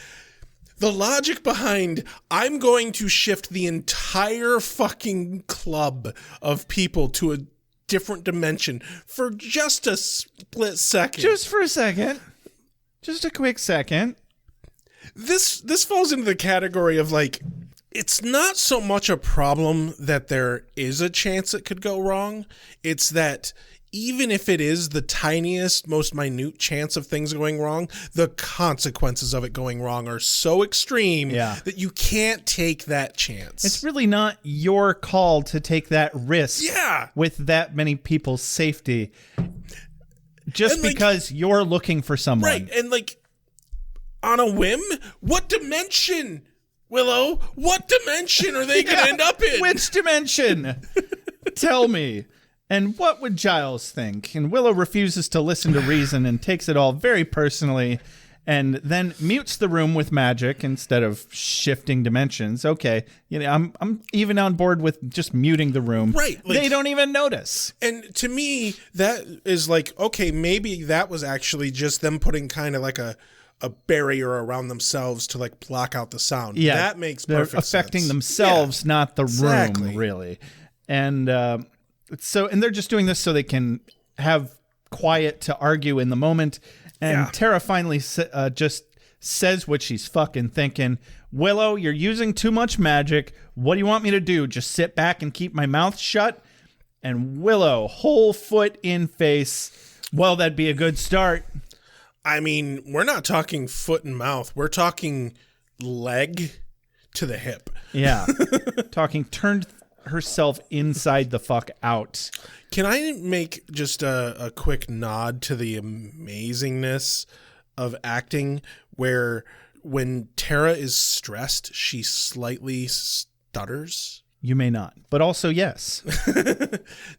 G: the logic behind, I'm going to shift the entire fucking club of people to a different dimension for just a split second.
F: Just for a second. Just a quick second.
G: This falls into the category of it's not so much a problem that there is a chance it could go wrong. It's that even if it is the tiniest, most minute chance of things going wrong, the consequences of it going wrong are so extreme that you can't take that chance.
F: It's really not your call to take that risk with that many people's safety just because you're looking for someone.
G: Right. And like on a whim, what dimension, Willow? What dimension are they going to end up in?
F: Which dimension? Tell me. And what would Giles think? And Willow refuses to listen to reason and takes it all very personally and then mutes the room with magic instead of shifting dimensions. Okay, I'm even on board with just muting the room.
G: Right.
F: They don't even notice.
G: And to me, that is like, okay, maybe that was actually just them putting kind of like a barrier around themselves to like block out the sound.
F: Yeah,
G: that makes
F: they're
G: perfect sense.
F: affecting themselves, not the room, really. And and they're just doing this so they can have quiet to argue in the moment. And Tara finally just says what she's fucking thinking. Willow, you're using too much magic. What do you want me to do? Just sit back and keep my mouth shut? And Willow, whole foot in face. Well, that'd be a good start.
G: I mean, we're not talking foot and mouth. We're talking leg to the hip.
F: Yeah. Talking turned herself inside the fuck out.
G: Can I make just a quick nod to the amazingness of acting where when Tara is stressed, she slightly stutters?
F: You may not, but also yes.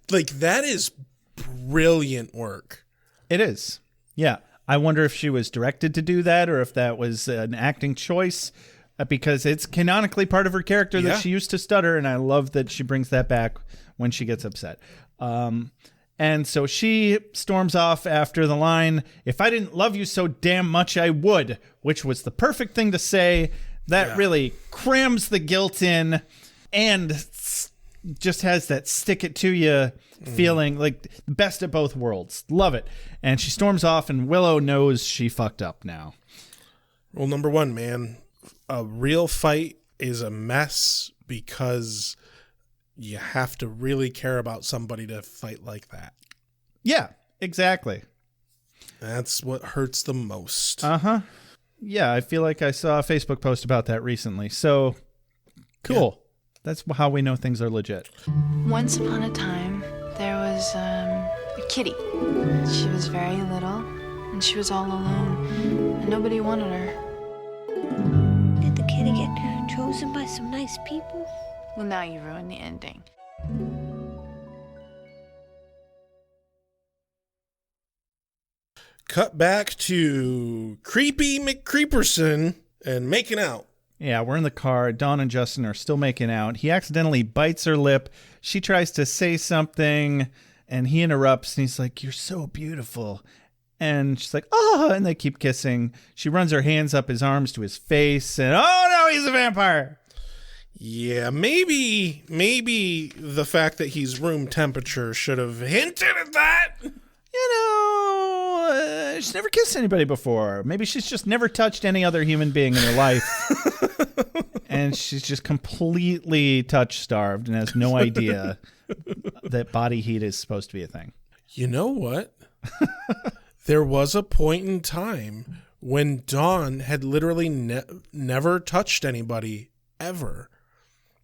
G: Like, that is brilliant work.
F: It is. Yeah. I wonder if she was directed to do that or if that was an acting choice. Because it's canonically part of her character that she used to stutter, and I love that she brings that back when she gets upset. And so she storms off after the line, "If I didn't love you so damn much, I would," which was the perfect thing to say. That really crams the guilt in and just has that stick it to you feeling, like the best of both worlds. Love it. And she storms off, and Willow knows she fucked up now.
G: Rule number 1, man. A real fight is a mess because you have to really care about somebody to fight like that.
F: Yeah, exactly.
G: That's what hurts the most.
F: Uh-huh. Yeah, I feel like I saw a Facebook post about that recently. So, cool. Yeah. That's how we know things are legit.
C: Once upon a time, there was a kitty. She was very little, and she was all alone, and nobody wanted her.
K: Did the kitty get chosen by some nice people?
C: Well, now you ruined the ending.
G: Cut back to Creepy McCreeperson and making out.
F: Yeah, we're in the car. Dawn and Justin are still making out. He accidentally bites her lip. She tries to say something, and he interrupts, and he's like, "You're so beautiful." And she's like, "Oh," and they keep kissing. She runs her hands up his arms to his face, and oh no, he's a vampire.
G: Yeah, maybe the fact that he's room temperature should have hinted at that.
F: She's never kissed anybody before. Maybe she's just never touched any other human being in her life. And she's just completely touch-starved and has no idea that body heat is supposed to be a thing.
G: You know what? There was a point in time when Dawn had literally never touched anybody ever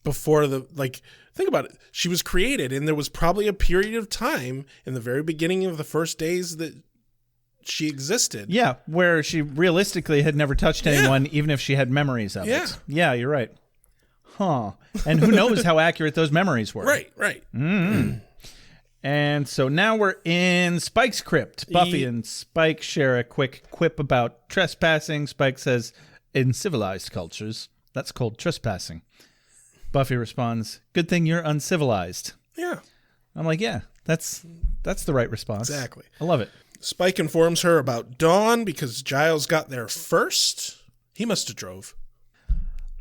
G: before think about it. She was created, and there was probably a period of time in the very beginning of the first days that she existed.
F: Yeah, where she realistically had never touched anyone, even if she had memories of it. Yeah, you're right. Huh. And who knows how accurate those memories were.
G: Right.
F: Mm-hmm. And so now we're in Spike's crypt. Buffy and Spike share a quick quip about trespassing. Spike says, "In civilized cultures, that's called trespassing." Buffy responds, "Good thing you're uncivilized."
G: Yeah.
F: I'm like, yeah, that's the right response.
G: Exactly.
F: I love it.
G: Spike informs her about Dawn because Giles got there first. He must have drove.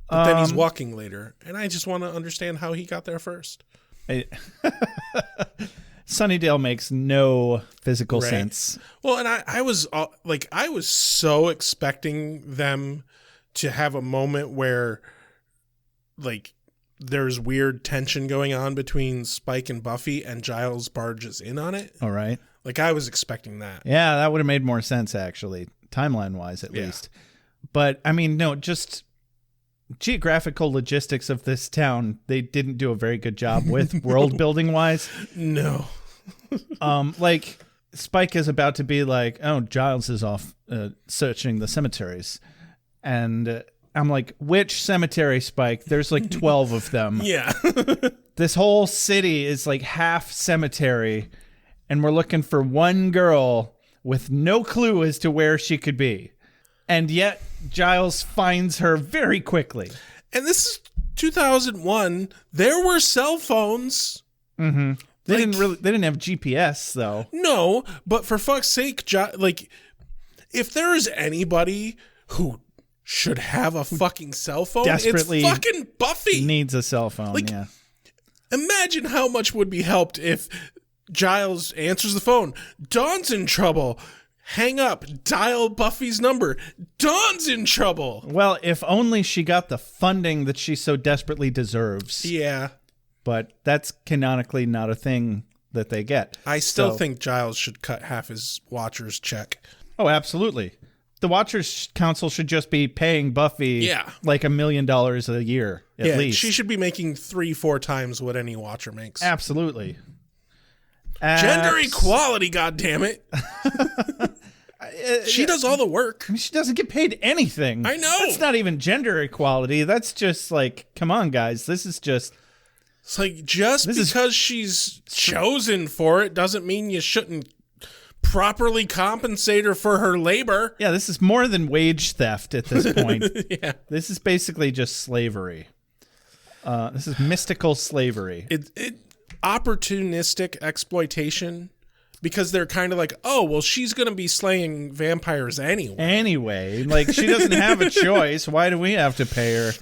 G: But then he's walking later. And I just want to understand how he got there first.
F: Sunnydale makes no physical sense.
G: Well, and I was so expecting them to have a moment where, like, there's weird tension going on between Spike and Buffy, and Giles barges in on it.
F: All right.
G: Like, I was expecting that.
F: Yeah, that would have made more sense, actually, timeline-wise at least. But, I mean, no, just geographical logistics of this town, they didn't do a very good job with world-building-wise.
G: No.
F: Like, Spike is about to be like, oh, Giles is off searching the cemeteries. And I'm like, which cemetery, Spike? There's like 12 of them.
G: Yeah.
F: This whole city is like half cemetery, and we're looking for one girl with no clue as to where she could be. And yet Giles finds her very quickly.
G: And this is 2001. There were cell phones.
F: Mm-hmm. They didn't have GPS though.
G: No, but for fuck's sake, like, if there is anybody who should have a fucking cell phone,
F: desperately
G: it's fucking Buffy.
F: Needs a cell phone.
G: Like,
F: yeah.
G: Imagine how much would be helped if Giles answers the phone. Dawn's in trouble. Hang up. Dial Buffy's number. Dawn's in trouble.
F: Well, if only she got the funding that she so desperately deserves.
G: Yeah.
F: But that's canonically not a thing that they get.
G: I still think Giles should cut half his Watcher's check.
F: Oh, absolutely. The Watchers Council should just be paying Buffy like $1 million a year at least.
G: She should be making 3-4 times what any Watcher makes.
F: Absolutely.
G: Gender equality, goddammit. She does all the work.
F: I mean, she doesn't get paid anything.
G: I know.
F: That's not even gender equality. That's just like, come on, guys. This is just...
G: It's like, just because she's chosen for it doesn't mean you shouldn't properly compensate her for her labor.
F: Yeah, this is more than wage theft at this point.
G: Yeah.
F: This is basically just slavery. This is mystical slavery.
G: Opportunistic exploitation, because they're kind of like, oh, well, she's going to be slaying vampires anyway.
F: Like, she doesn't have a choice. Why do we have to pay her?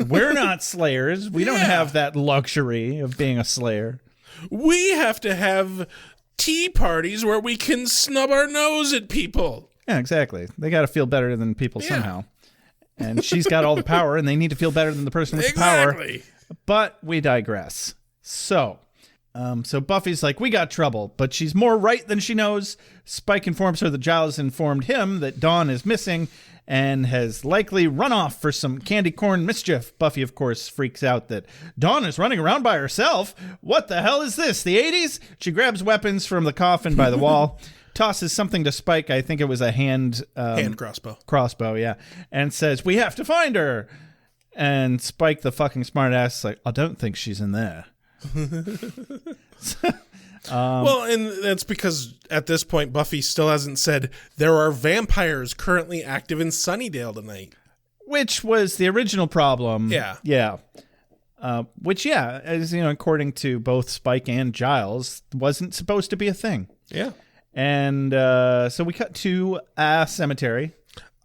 F: We're not slayers. We don't have that luxury of being a slayer.
G: We have to have tea parties where we can snub our nose at people.
F: Yeah, exactly. They got to feel better than people somehow. And she's got all the power, and they need to feel better than the person with the power. But we digress. So Buffy's like, we got trouble, but she's more right than she knows. Spike informs her that Giles informed him that Dawn is missing and has likely run off for some candy corn mischief. Buffy, of course, freaks out that Dawn is running around by herself. What the hell is this, the 80s? She grabs weapons from the coffin by the wall, tosses something to Spike. I think it was a hand
G: crossbow.
F: Crossbow, yeah. And says, we have to find her. And Spike, the fucking smartass, is like, I don't think she's in there.
G: Well, and that's because at this point Buffy still hasn't said there are vampires currently active in Sunnydale tonight,
F: which was the original problem.
G: Yeah.
F: Which, as you know, according to both Spike and Giles, wasn't supposed to be a thing.
G: Yeah.
F: And so we cut to a cemetery.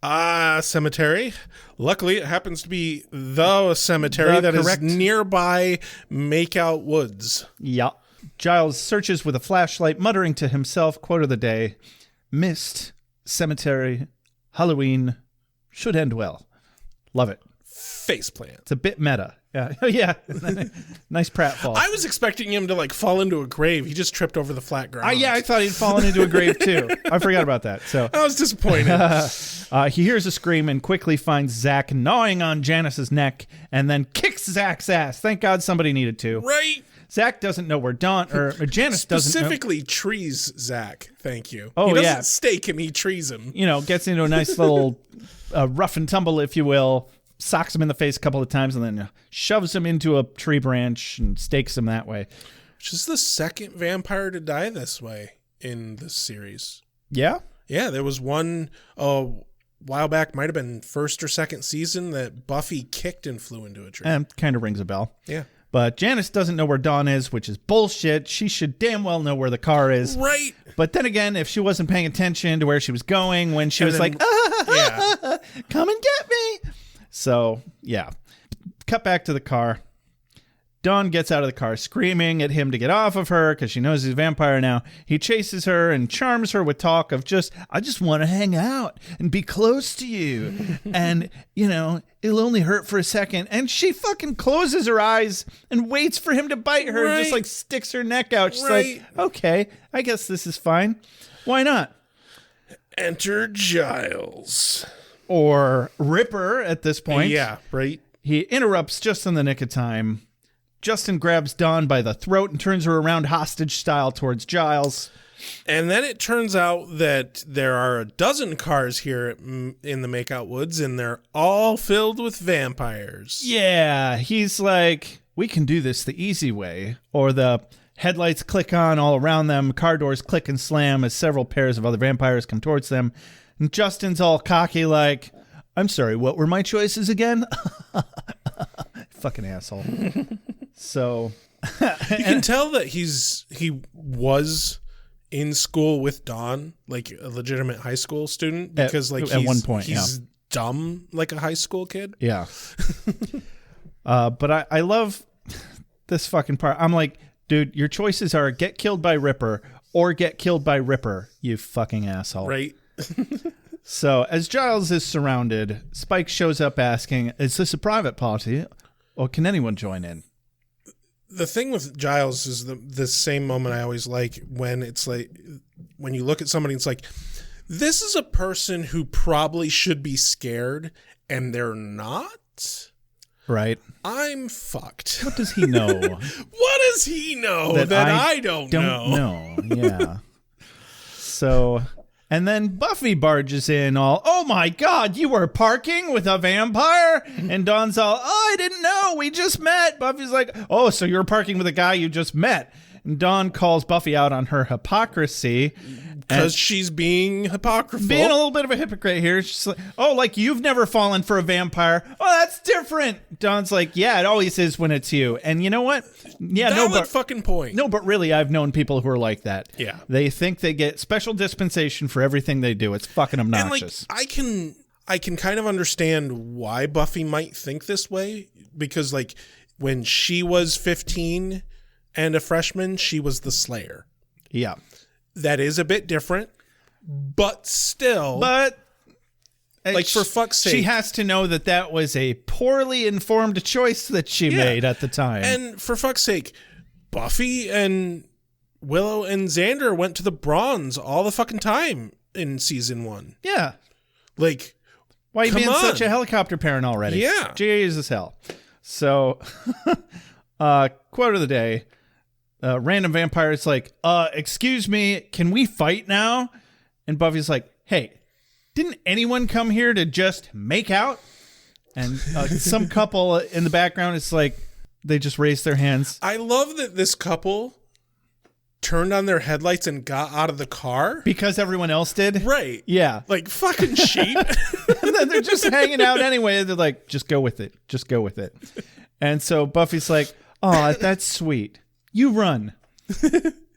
G: Cemetery. Luckily, it happens to be the cemetery that is nearby Makeout Woods.
F: Yeah. Giles searches with a flashlight, muttering to himself, quote of the day, mist, cemetery, Halloween, should end well. Love it.
G: Faceplant.
F: It's a bit meta. Yeah. Yeah. Nice pratfall.
G: I was expecting him to fall into a grave. He just tripped over the flat ground.
F: I thought he'd fallen into a grave too. I forgot about that. So
G: I was disappointed.
F: He hears a scream and quickly finds Zach gnawing on Janice's neck and then kicks Zach's ass. Thank God somebody needed to.
G: Right.
F: Zach doesn't know where Janice doesn't know.
G: Specifically trees Zach. Thank you.
F: Oh,
G: he doesn't stake him, he trees him.
F: You know, gets into a nice little rough and tumble, if you will, socks him in the face a couple of times, and then shoves him into a tree branch and stakes him that way.
G: Which is the second vampire to die this way in this series.
F: Yeah?
G: Yeah, there was one a while back, might have been first or second season, that Buffy kicked and flew into a tree.
F: Kind of rings a bell.
G: Yeah.
F: But Janice doesn't know where Dawn is, which is bullshit. She should damn well know where the car is.
G: Right.
F: But then again, if she wasn't paying attention to where she was going when she was like, come and get me. So, yeah. Cut back to the car. Dawn gets out of the car screaming at him to get off of her because she knows he's a vampire now. He chases her and charms her with talk of I just want to hang out and be close to you. And, it'll only hurt for a second. And she fucking closes her eyes and waits for him to bite her and just sticks her neck out. She's like, okay, I guess this is fine. Why not?
G: Enter Giles.
F: Or Ripper at this point.
G: Yeah, right.
F: He interrupts just in the nick of time. Justin grabs Dawn by the throat and turns her around hostage style towards Giles.
G: And then it turns out that there are a dozen cars here in the Makeout Woods, and they're all filled with vampires.
F: Yeah, he's like, we can do this the easy way. Or the headlights click on all around them, car doors click and slam as several pairs of other vampires come towards them. And Justin's all cocky like, I'm sorry, what were my choices again? Fucking asshole. So
G: you can tell that he was in school with Dawn, like a legitimate high school student, because at one point he's dumb like a high school kid.
F: Yeah. But I love this fucking part. I'm like, dude, your choices are get killed by Ripper or get killed by Ripper, you fucking asshole.
G: Right.
F: So as Giles is surrounded, Spike shows up asking, is this a private party or can anyone join in?
G: The thing with Giles is the same moment I always like when it's like, when you look at somebody, it's like, this is a person who probably should be scared and they're not.
F: Right.
G: I'm fucked.
F: What does he know?
G: What does he know that I don't know?
F: Yeah. So... And then Buffy barges in all, oh my God, you were parking with a vampire? And Dawn's all, oh, I didn't know. We just met. Buffy's like, oh, so you're parking with a guy you just met. And Dawn calls Buffy out on her hypocrisy.
G: Because she's being hypocritical.
F: Being a little bit of a hypocrite here. She's like, oh, like you've never fallen for a vampire. Oh, that's different. Dawn's like, yeah, it always is when it's you. And you know what? Yeah,
G: Valid fucking point.
F: No, but really, I've known people who are like that.
G: Yeah.
F: They think they get special dispensation for everything they do. It's fucking obnoxious.
G: And I can kind of understand why Buffy might think this way. Because like when she was 15 and a freshman, she was the Slayer.
F: Yeah.
G: That is a bit different, but still.
F: But
G: like for fuck's sake,
F: she has to know that was a poorly informed choice that she made at the time.
G: And for fuck's sake, Buffy and Willow and Xander went to the Bronze all the fucking time in season 1.
F: Yeah.
G: Like,
F: why are you being such a helicopter parent already?
G: Yeah.
F: GA is as hell. So, quote of the day. Random vampire is like, excuse me, can we fight now? And Buffy's like, hey, didn't anyone come here to just make out? And some couple in the background, it's like, they just raised their hands.
G: I love that this couple turned on their headlights and got out of the car.
F: Because everyone else did?
G: Right.
F: Yeah.
G: Like fucking sheep.
F: And then they're just hanging out anyway. They're like, just go with it. Just go with it. And so Buffy's like, oh, that's sweet. You run.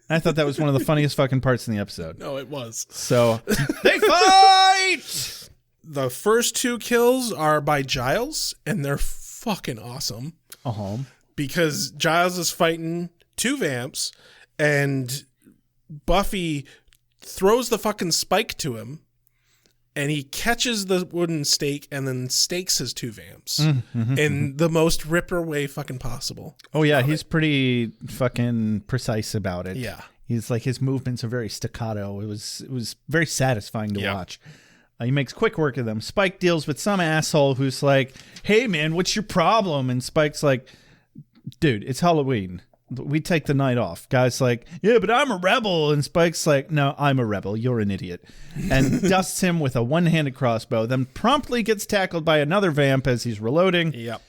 F: I thought that was one of the funniest fucking parts in the episode.
G: No, it was.
F: So they fight!
G: The first 2 kills are by Giles, and they're fucking awesome.
F: Uh-huh.
G: Because Giles is fighting 2 vamps, and Buffy throws the fucking spike to him, and he catches the wooden stake and then stakes his 2 vamps in the most Ripper way fucking possible.
F: Oh, yeah, he's pretty fucking precise about it.
G: Yeah.
F: He's like, his movements are very staccato. It was very satisfying to watch. He makes quick work of them. Spike deals with some asshole who's like, hey, man, what's your problem? And Spike's like, dude, it's Halloween. We take the night off. Guy's like, yeah, but I'm a rebel. And Spike's like, no, I'm a rebel. You're an idiot. And dusts him with a one-handed crossbow, then promptly gets tackled by another vamp as he's reloading.
G: Yep.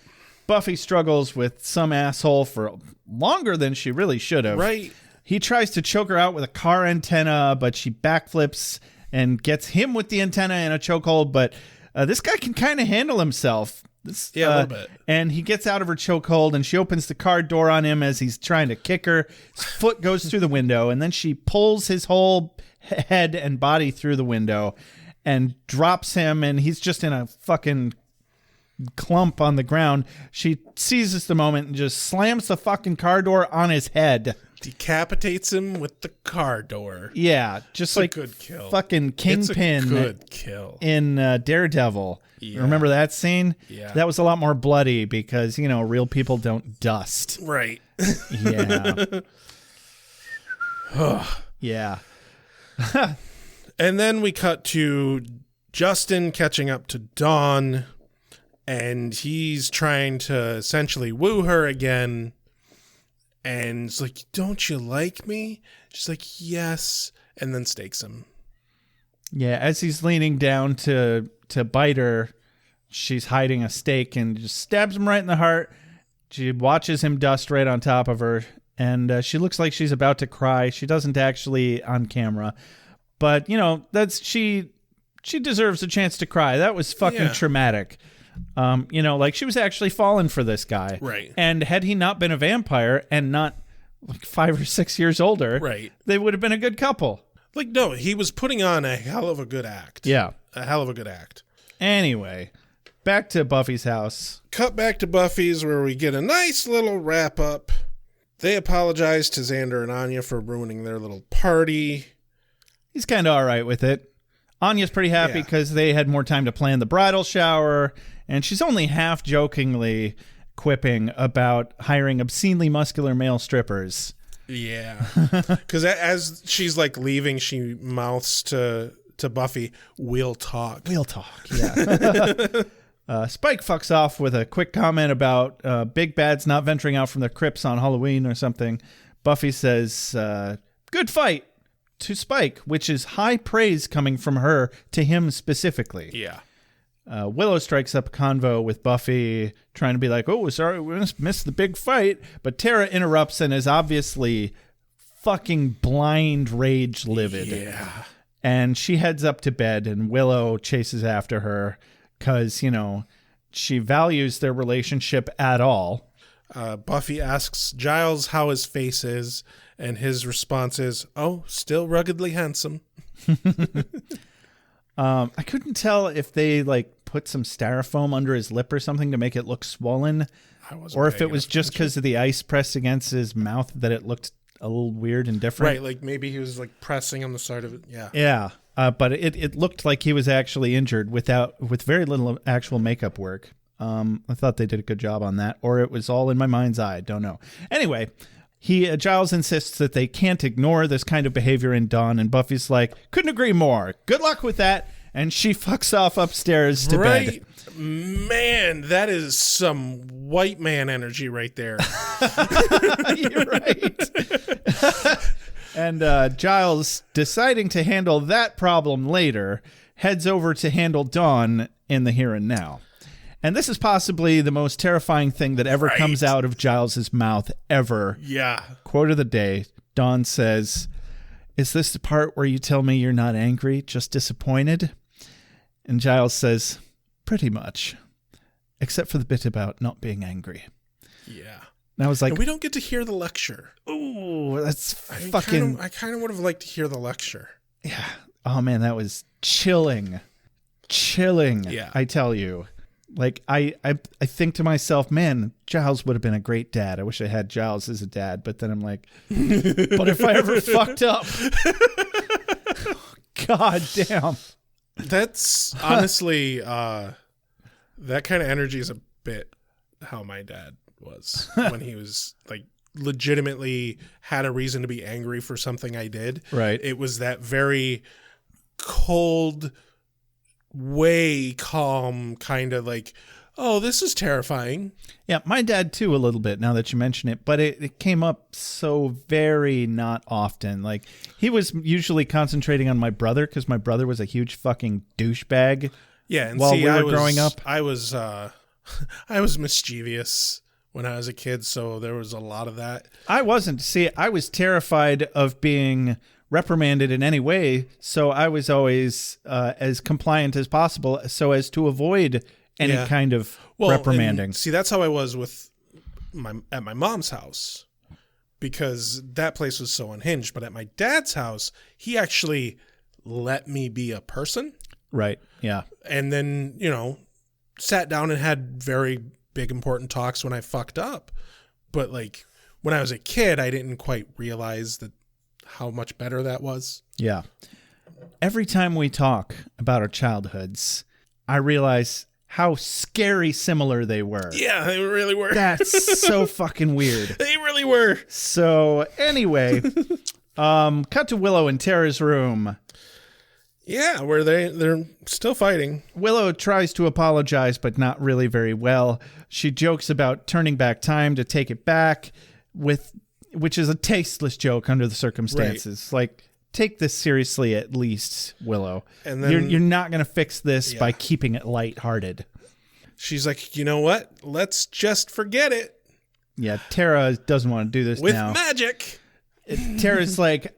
F: Buffy struggles with some asshole for longer than she really should have.
G: Right.
F: He tries to choke her out with a car antenna, but she backflips and gets him with the antenna in a chokehold. But this guy can kind of handle himself.
G: A little bit.
F: And he gets out of her chokehold, and she opens the car door on him as he's trying to kick her. His foot goes through the window, and then she pulls his whole head and body through the window and drops him, and he's just in a fucking clump on the ground. She seizes the moment and just slams the fucking car door on his head.
G: Decapitates him with the car door.
F: Yeah, just
G: it's
F: like
G: a good kill.
F: Fucking Kingpin.
G: It's a good kill.
F: In Daredevil.
G: Yeah.
F: Remember that scene?
G: Yeah.
F: That was a lot more bloody because, real people don't dust.
G: Right.
F: Yeah. Yeah.
G: And then we cut to Justin catching up to Dawn, and he's trying to essentially woo her again. And it's like, don't you like me? She's like, yes. And then stakes him.
F: Yeah, as he's leaning down to bite her, she's hiding a stake and just stabs him right in the heart. She watches him dust right on top of her, and she looks like she's about to cry. She doesn't actually on camera, but that's she deserves a chance to cry. That was fucking traumatic. Like she was actually falling for this guy.
G: Right.
F: And had he not been a vampire and not like 5 or 6 years older,
G: right,
F: they would have been a good couple.
G: Like, no, he was putting on a hell of a good act.
F: Yeah.
G: A hell of a good act.
F: Anyway, back to Buffy's house.
G: Cut back to Buffy's where we get a nice little wrap up. They apologize to Xander and Anya for ruining their little party.
F: He's kind of all right with it. Anya's pretty happy because they had more time to plan the bridal shower, and she's only half jokingly quipping about hiring obscenely muscular male strippers.
G: Yeah. Because as she's like leaving, she mouths to Buffy, "We'll talk."
F: We'll talk, yeah. Spike fucks off with a quick comment about big bads not venturing out from their crypts on Halloween or something. Buffy says, good fight to Spike, which is high praise coming from her to him specifically.
G: Yeah.
F: Willow strikes up a convo with Buffy, trying to be like, oh, sorry, we missed the big fight. But Tara interrupts and is obviously fucking blind rage livid.
G: Yeah.
F: And she heads up to bed, and Willow chases after her because, she values their relationship at all.
G: Buffy asks Giles how his face is, and his response is, oh, still ruggedly handsome.
F: I couldn't tell if they put some styrofoam under his lip or something to make it look swollen, or if it was just because of the ice pressed against his mouth that it looked a little weird and different.
G: Right, like maybe he was pressing on the side of it. Yeah.
F: Yeah, but it looked like he was actually injured with very little actual makeup work. I thought they did a good job on that, or it was all in my mind's eye. Don't know. Anyway, Giles insists that they can't ignore this kind of behavior in Dawn, and Buffy's like, couldn't agree more. Good luck with that. And she fucks off upstairs to bed.
G: Man, that is some white man energy right there.
F: You're right. And Giles, deciding to handle that problem later, heads over to handle Dawn in the here and now. And this is possibly the most terrifying thing that ever comes out of Giles's mouth ever.
G: Yeah.
F: Quote of the day, Dawn says, "Is this the part where you tell me you're not angry, just disappointed?" And Giles says, "Pretty much. Except for the bit about not being angry."
G: Yeah.
F: And I was like,
G: and we don't get to hear the lecture.
F: Ooh, that's
G: I
F: fucking...
G: I kind of would have liked to hear the lecture.
F: Yeah. Oh, man, that was chilling. Chilling,
G: yeah.
F: I tell you. I think to myself, man, Giles would have been a great dad. I wish I had Giles as a dad. But then I'm like, but if I ever fucked up... God damn.
G: That's honestly, that kind of energy is a bit how my dad was when he was legitimately had a reason to be angry for something I did.
F: Right.
G: It was that very cold, way calm kind of oh, this is terrifying.
F: Yeah, my dad too, a little bit now that you mention it, but it came up so very not often. He was usually concentrating on my brother because my brother was a huge fucking douchebag.
G: Yeah, and
F: while we were growing up.
G: I was mischievous when I was a kid, so there was a lot of that.
F: I wasn't. See, I was terrified of being reprimanded in any way, so I was always as compliant as possible so as to avoid any kind of reprimanding.
G: See, that's how I was at my mom's house because that place was so unhinged. But at my dad's house, he actually let me be a person.
F: Right. Yeah.
G: And then, sat down and had very big, important talks when I fucked up. But like when I was a kid, I didn't quite realize that how much better that was.
F: Yeah. Every time we talk about our childhoods, I realize how scary similar they were.
G: Yeah, they really were.
F: That's so fucking weird.
G: They really were.
F: So anyway, cut to Willow in Tara's room.
G: Yeah, where they're still fighting.
F: Willow tries to apologize, but not really very well. She jokes about turning back time to take it back, which is a tasteless joke under the circumstances. Right. Like, take this seriously at least, Willow. And then you're not going to fix this by keeping it lighthearted.
G: She's like, you know what? Let's just forget it.
F: Yeah, Tara doesn't want to do this now.
G: With magic.
F: Tara's like,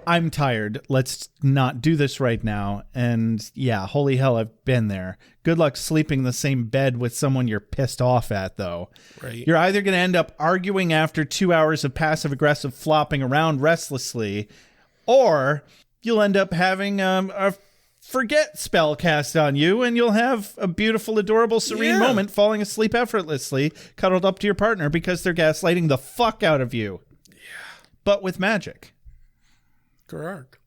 F: I'm tired. Let's not do this right now. And yeah, holy hell, I've been there. Good luck sleeping in the same bed with someone you're pissed off at, though.
G: Right.
F: You're either going to end up arguing after 2 hours of passive-aggressive flopping around restlessly, or you'll end up having a forget spell cast on you, and you'll have a beautiful, adorable, serene moment falling asleep effortlessly, cuddled up to your partner because they're gaslighting the fuck out of you. Yeah. But with magic. Gerarg.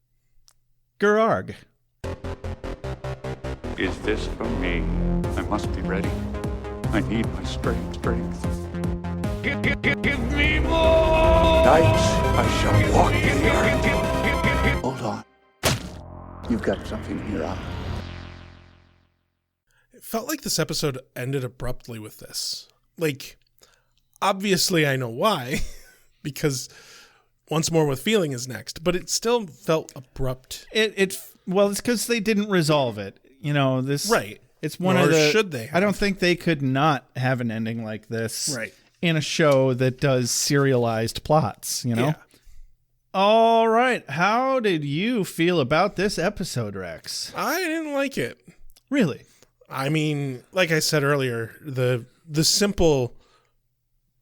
L: Is this for me? I must be ready. I need my strength. Give me more! Nights I shall walk in the earth. Hold on. You've got something in your eye.
G: It felt like this episode ended abruptly with this. Like, obviously I know why, because Once More with Feeling is next, but it still felt abrupt.
F: Well, it's because they didn't resolve it. You know, this.
G: Right.
F: It's one of the.
G: Should they have?
F: I don't think they could not have an ending like this.
G: Right.
F: In a show that does serialized plots, you know?
G: Yeah.
F: All right. How did you feel about this episode, Rex?
G: I didn't like it.
F: Really?
G: I mean, like I said earlier, the simple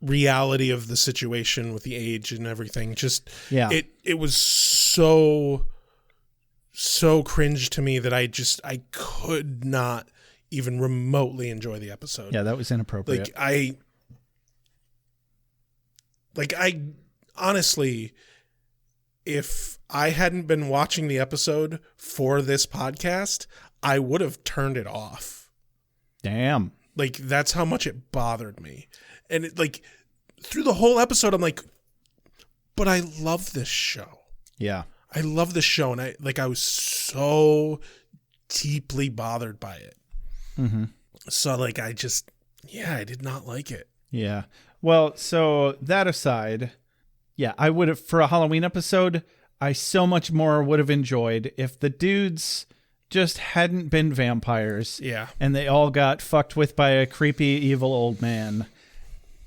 G: reality of the situation with the age and everything, just it was so cringe to me that I could not even remotely enjoy the episode.
F: Yeah, that was inappropriate.
G: Like I honestly, if I hadn't been watching the episode for this podcast, I would have turned it off.
F: Damn.
G: Like, that's how much it bothered me. And it, like, through the whole episode, I'm like, but I love this show.
F: Yeah.
G: I love this show. And I was so deeply bothered by it.
F: Mm-hmm.
G: So like, I did not like it.
F: Yeah. Well, so that aside, yeah, I would have, for a Halloween episode, I so much more would have enjoyed if the dudes just hadn't been vampires.
G: Yeah.
F: And they all got fucked with by a creepy, evil old man.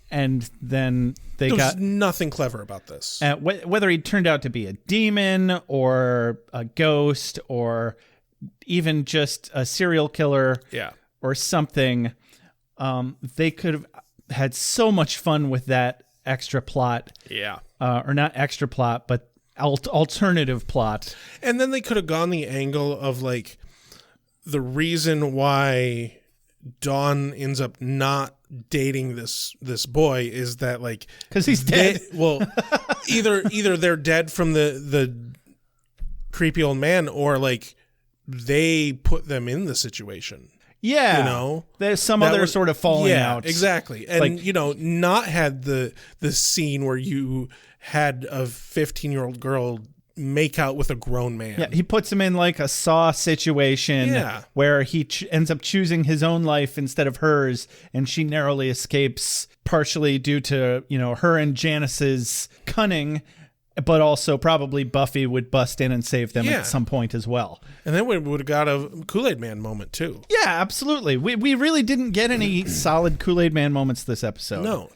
F: And then there was
G: nothing clever about this.
F: Whether he turned out to be a demon or a ghost or even just a serial killer or something, they could have had so much fun with that extra plot.
G: Yeah.
F: Or not extra plot, but alternative plot.
G: And then they could have gone the angle of like the reason why Dawn ends up not dating this boy is that like
F: because he's dead.
G: Either they're dead from the creepy old man, or like they put them in the situation.
F: Yeah,
G: you know,
F: there's some other sort of falling out.
G: Exactly, and like, you know, not had the scene where you had a 15-year-old girl make out with a grown man.
F: Yeah, he puts him in like a Saw situation where he ends up choosing his own life instead of hers, and she narrowly escapes, partially due to, you know, her and Janice's cunning, but also probably Buffy would bust in and save them at some point as well.
G: And then we would have got a Kool-Aid Man moment too.
F: Yeah, absolutely. We really didn't get any solid Kool-Aid Man moments this episode.
G: No.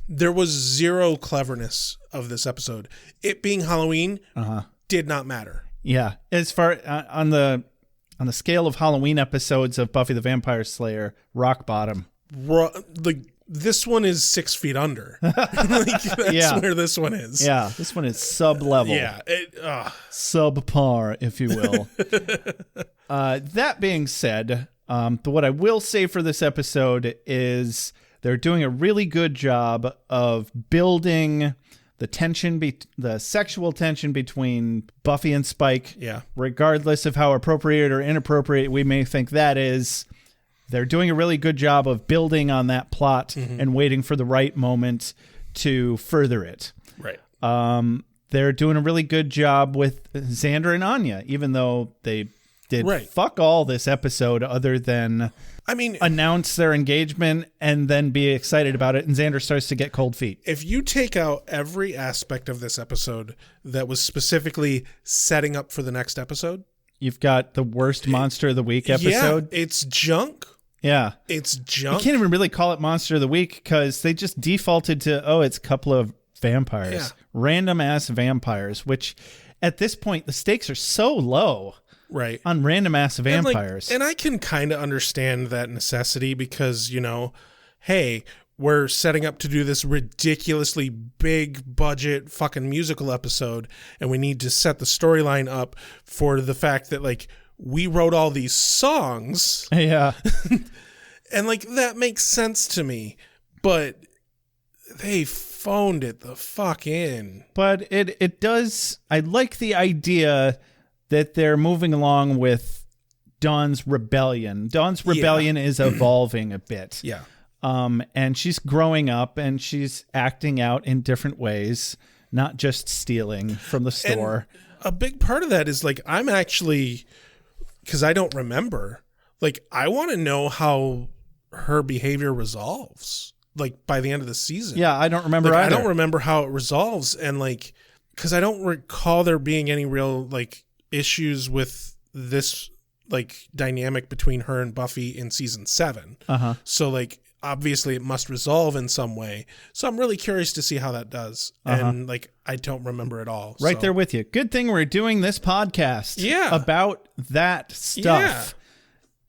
G: There was zero cleverness of this episode. It being Halloween did not matter.
F: Yeah, as far on the scale of Halloween episodes of Buffy the Vampire Slayer, rock bottom.
G: This one is 6 feet under. That's where this one is.
F: Yeah, this one is sub-level.
G: Yeah.
F: Subpar, if you will. That being said, But what I will say for this episode is they're doing a really good job of building the tension, the sexual tension between Buffy and Spike.
G: Yeah.
F: Regardless of how appropriate or inappropriate we may think that is, they're doing a really good job of building on that plot and waiting for the right moment to further it.
G: Right.
F: They're doing a really good job with Xander and Anya, even though they did fuck all this episode other than announce their engagement and then be excited about it, and Xander starts to get cold feet.
G: If you take out every aspect of this episode that was specifically setting up for the next episode,
F: you've got the worst Monster of the Week episode.
G: Yeah, it's junk.
F: Yeah.
G: It's junk.
F: You can't even really call it Monster of the Week because they just defaulted to, it's a couple of vampires.
G: Yeah.
F: Random ass vampires, which at this point, the stakes are so low.
G: Right.
F: On random ass vampires.
G: And I can kind of understand that necessity because, hey, we're setting up to do this ridiculously big budget fucking musical episode, and we need to set the storyline up for the fact that, we wrote all these songs.
F: Yeah.
G: And, that makes sense to me. But they phoned it the fuck in.
F: But it does. I like the idea that they're moving along with Dawn's rebellion. Dawn's rebellion is evolving a bit.
G: Yeah.
F: And she's growing up and she's acting out in different ways, not just stealing from the store.
G: And a big part of that is I'm actually, because I don't remember, I want to know how her behavior resolves, by the end of the season.
F: Yeah, I don't remember either.
G: I don't remember how it resolves. And because I don't recall there being any real issues with this dynamic between her and Buffy in season 7. So obviously it must resolve in some way. So I'm really curious to see how that does. And I don't remember at all.
F: Right there with you. Good thing we're doing this podcast about that stuff.
G: Yeah.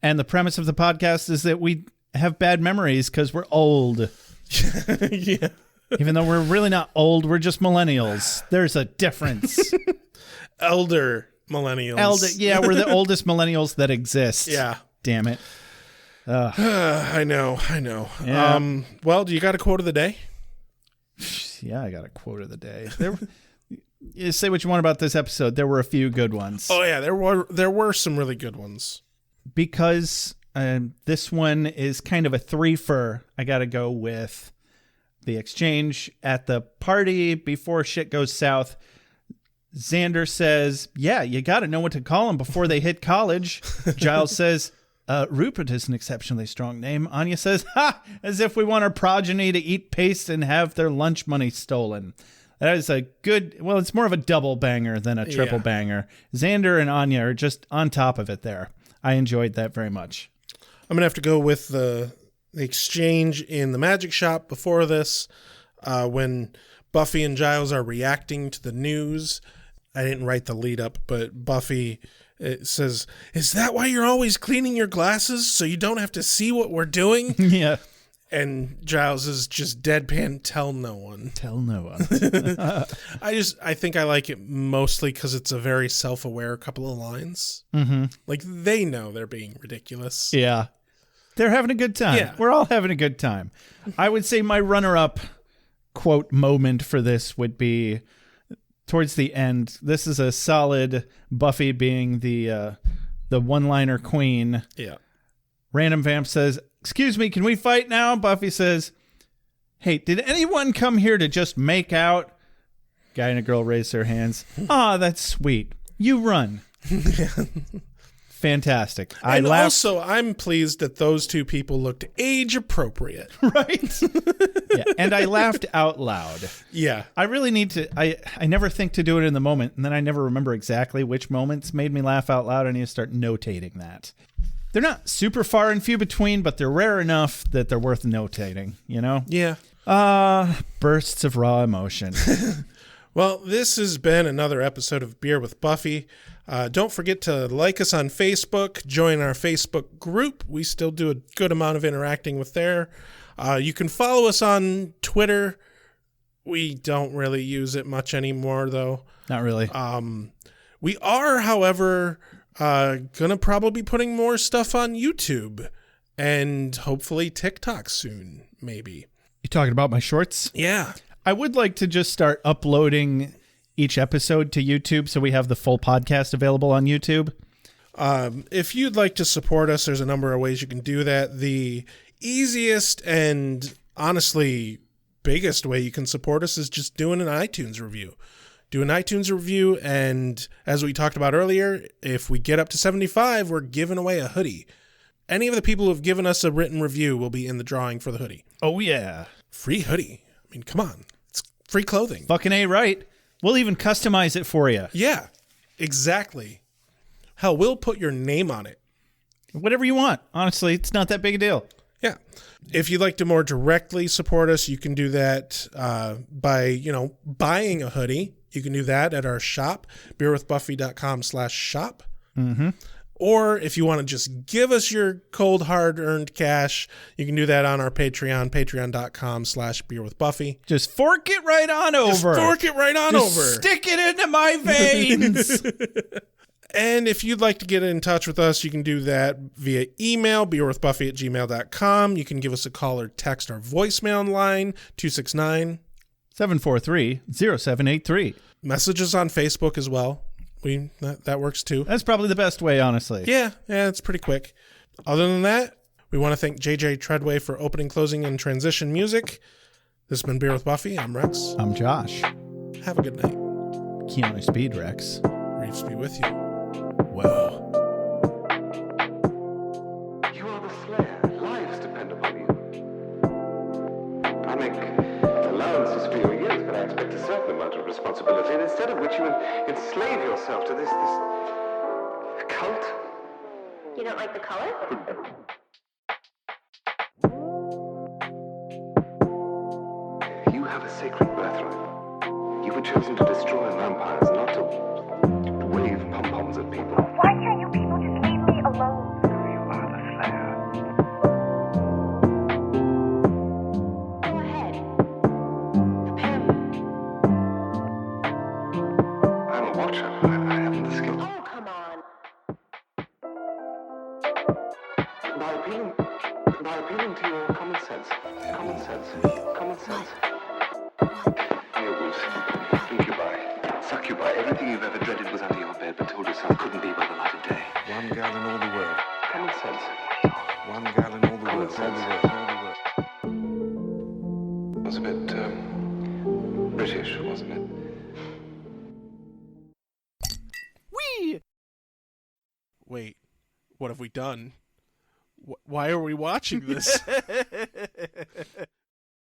F: And the premise of the podcast is that we have bad memories because we're old.
G: Yeah.
F: Even though we're really not old, we're just millennials. There's a difference.
G: Elder millennials.
F: Yeah, we're the oldest millennials that exist.
G: Yeah.
F: Damn it.
G: I know.
F: Yeah.
G: Well, do you got a quote of the day?
F: Yeah, I got a quote of the day. You say what you want about this episode. There were a few good ones.
G: Oh yeah, there were some really good ones.
F: Because this one is kind of a threefer, I got to go with the exchange at the party before shit goes south. Xander says, yeah, you got to know what to call them before they hit college. Giles says, Rupert is an exceptionally strong name. Anya says, as if we want our progeny to eat paste and have their lunch money stolen. That is a good, it's more of a double banger than a triple banger. Xander and Anya are just on top of it there. I enjoyed that very much.
G: I'm going to have to go with the exchange in the magic shop before this, when Buffy and Giles are reacting to the news. I didn't write the lead up, but Buffy says, is that why you're always cleaning your glasses so you don't have to see what we're doing?
F: Yeah.
G: And Giles is just deadpan, tell no one.
F: Tell no one.
G: I think I like it mostly because it's a very self-aware couple of lines.
F: Mm-hmm.
G: They know they're being ridiculous.
F: Yeah. They're having a good time.
G: Yeah.
F: We're all having a good time. I would say my runner-up quote moment for this would be towards the end. This is a solid Buffy being the one-liner queen.
G: Yeah.
F: Random Vamp says, excuse me, can we fight now? Buffy says, hey, did anyone come here to just make out? Guy and a girl raise their hands. That's sweet. You run. Fantastic.
G: And also, I'm pleased that those two people looked age appropriate.
F: Right? Yeah. And I laughed out loud.
G: Yeah.
F: I really need to, I never think to do it in the moment, and then I never remember exactly which moments made me laugh out loud. I need to start notating that. They're not super far and few between, but they're rare enough that they're worth notating,
G: Yeah.
F: Bursts of raw emotion.
G: Well, this has been another episode of Beer with Buffy. Don't forget to like us on Facebook, join our Facebook group. We still do a good amount of interacting with there. You can follow us on Twitter. We don't really use it much anymore, though.
F: Not really.
G: We are, however, Gonna probably be putting more stuff on YouTube and hopefully TikTok soon, maybe.
F: You talking about my shorts?
G: Yeah.
F: I would like to just start uploading each episode to YouTube so we have the full podcast available on YouTube.
G: If you'd like to support us, there's a number of ways you can do that. The easiest and honestly biggest way you can support us is just doing an iTunes review. Do an iTunes review, and as we talked about earlier, if we get up to 75, we're giving away a hoodie. Any of the people who have given us a written review will be in the drawing for the hoodie.
F: Oh, yeah.
G: Free hoodie. I mean, come on. It's free clothing.
F: Fucking A, right. We'll even customize it for you.
G: Yeah, exactly. Hell, we'll put your name on it.
F: Whatever you want. Honestly, it's not that big a deal.
G: Yeah. If you'd like to more directly support us, you can do that by, buying a hoodie. You can do that at our shop, beerwithbuffy.com/shop.
F: Mm-hmm.
G: Or if you want to just give us your cold, hard-earned cash, you can do that on our Patreon, patreon.com/beerwithbuffy.
F: Just fork it right on over.
G: Just
F: stick it into my veins.
G: And if you'd like to get in touch with us, you can do that via email, beerwithbuffy@gmail.com. You can give us a call or text our voicemail line, 269-743-0783. Messages on Facebook as well. That works too.
F: That's probably the best way, honestly.
G: Yeah, it's pretty quick. Other than that, we want to thank JJ Treadway for opening, closing, and transition music. This has been Beer with Buffy. I'm Rex.
F: I'm Josh.
G: Have a good night.
F: Keanu Speed, Rex.
G: Reefs be with you.
F: Whoa.
L: You are the Slayer. Lives depend upon you. I make allowances for your years, but I expect a certain amount of responsibility, and instead of which you enslave yourself to this cult.
I: You don't like the color?
L: You have a sacred birthright. You were chosen to destroy vampires, not to wave pom-poms at people.
J: Why can't you people just leave me alone?
L: You are the Slayer.
I: Go ahead. Prepare me.
L: I'm a watcher. I haven't the skill.
I: Oh, come on.
L: By appealing to your common sense. Incubi, succubi, everything you've ever dreaded was under your bed, but told yourself couldn't be by the light of day. One gal in all the world. Common sense. One gal in all the world. It was a bit British, wasn't it?
G: Whee! Wait, what have we done? Why are we watching this?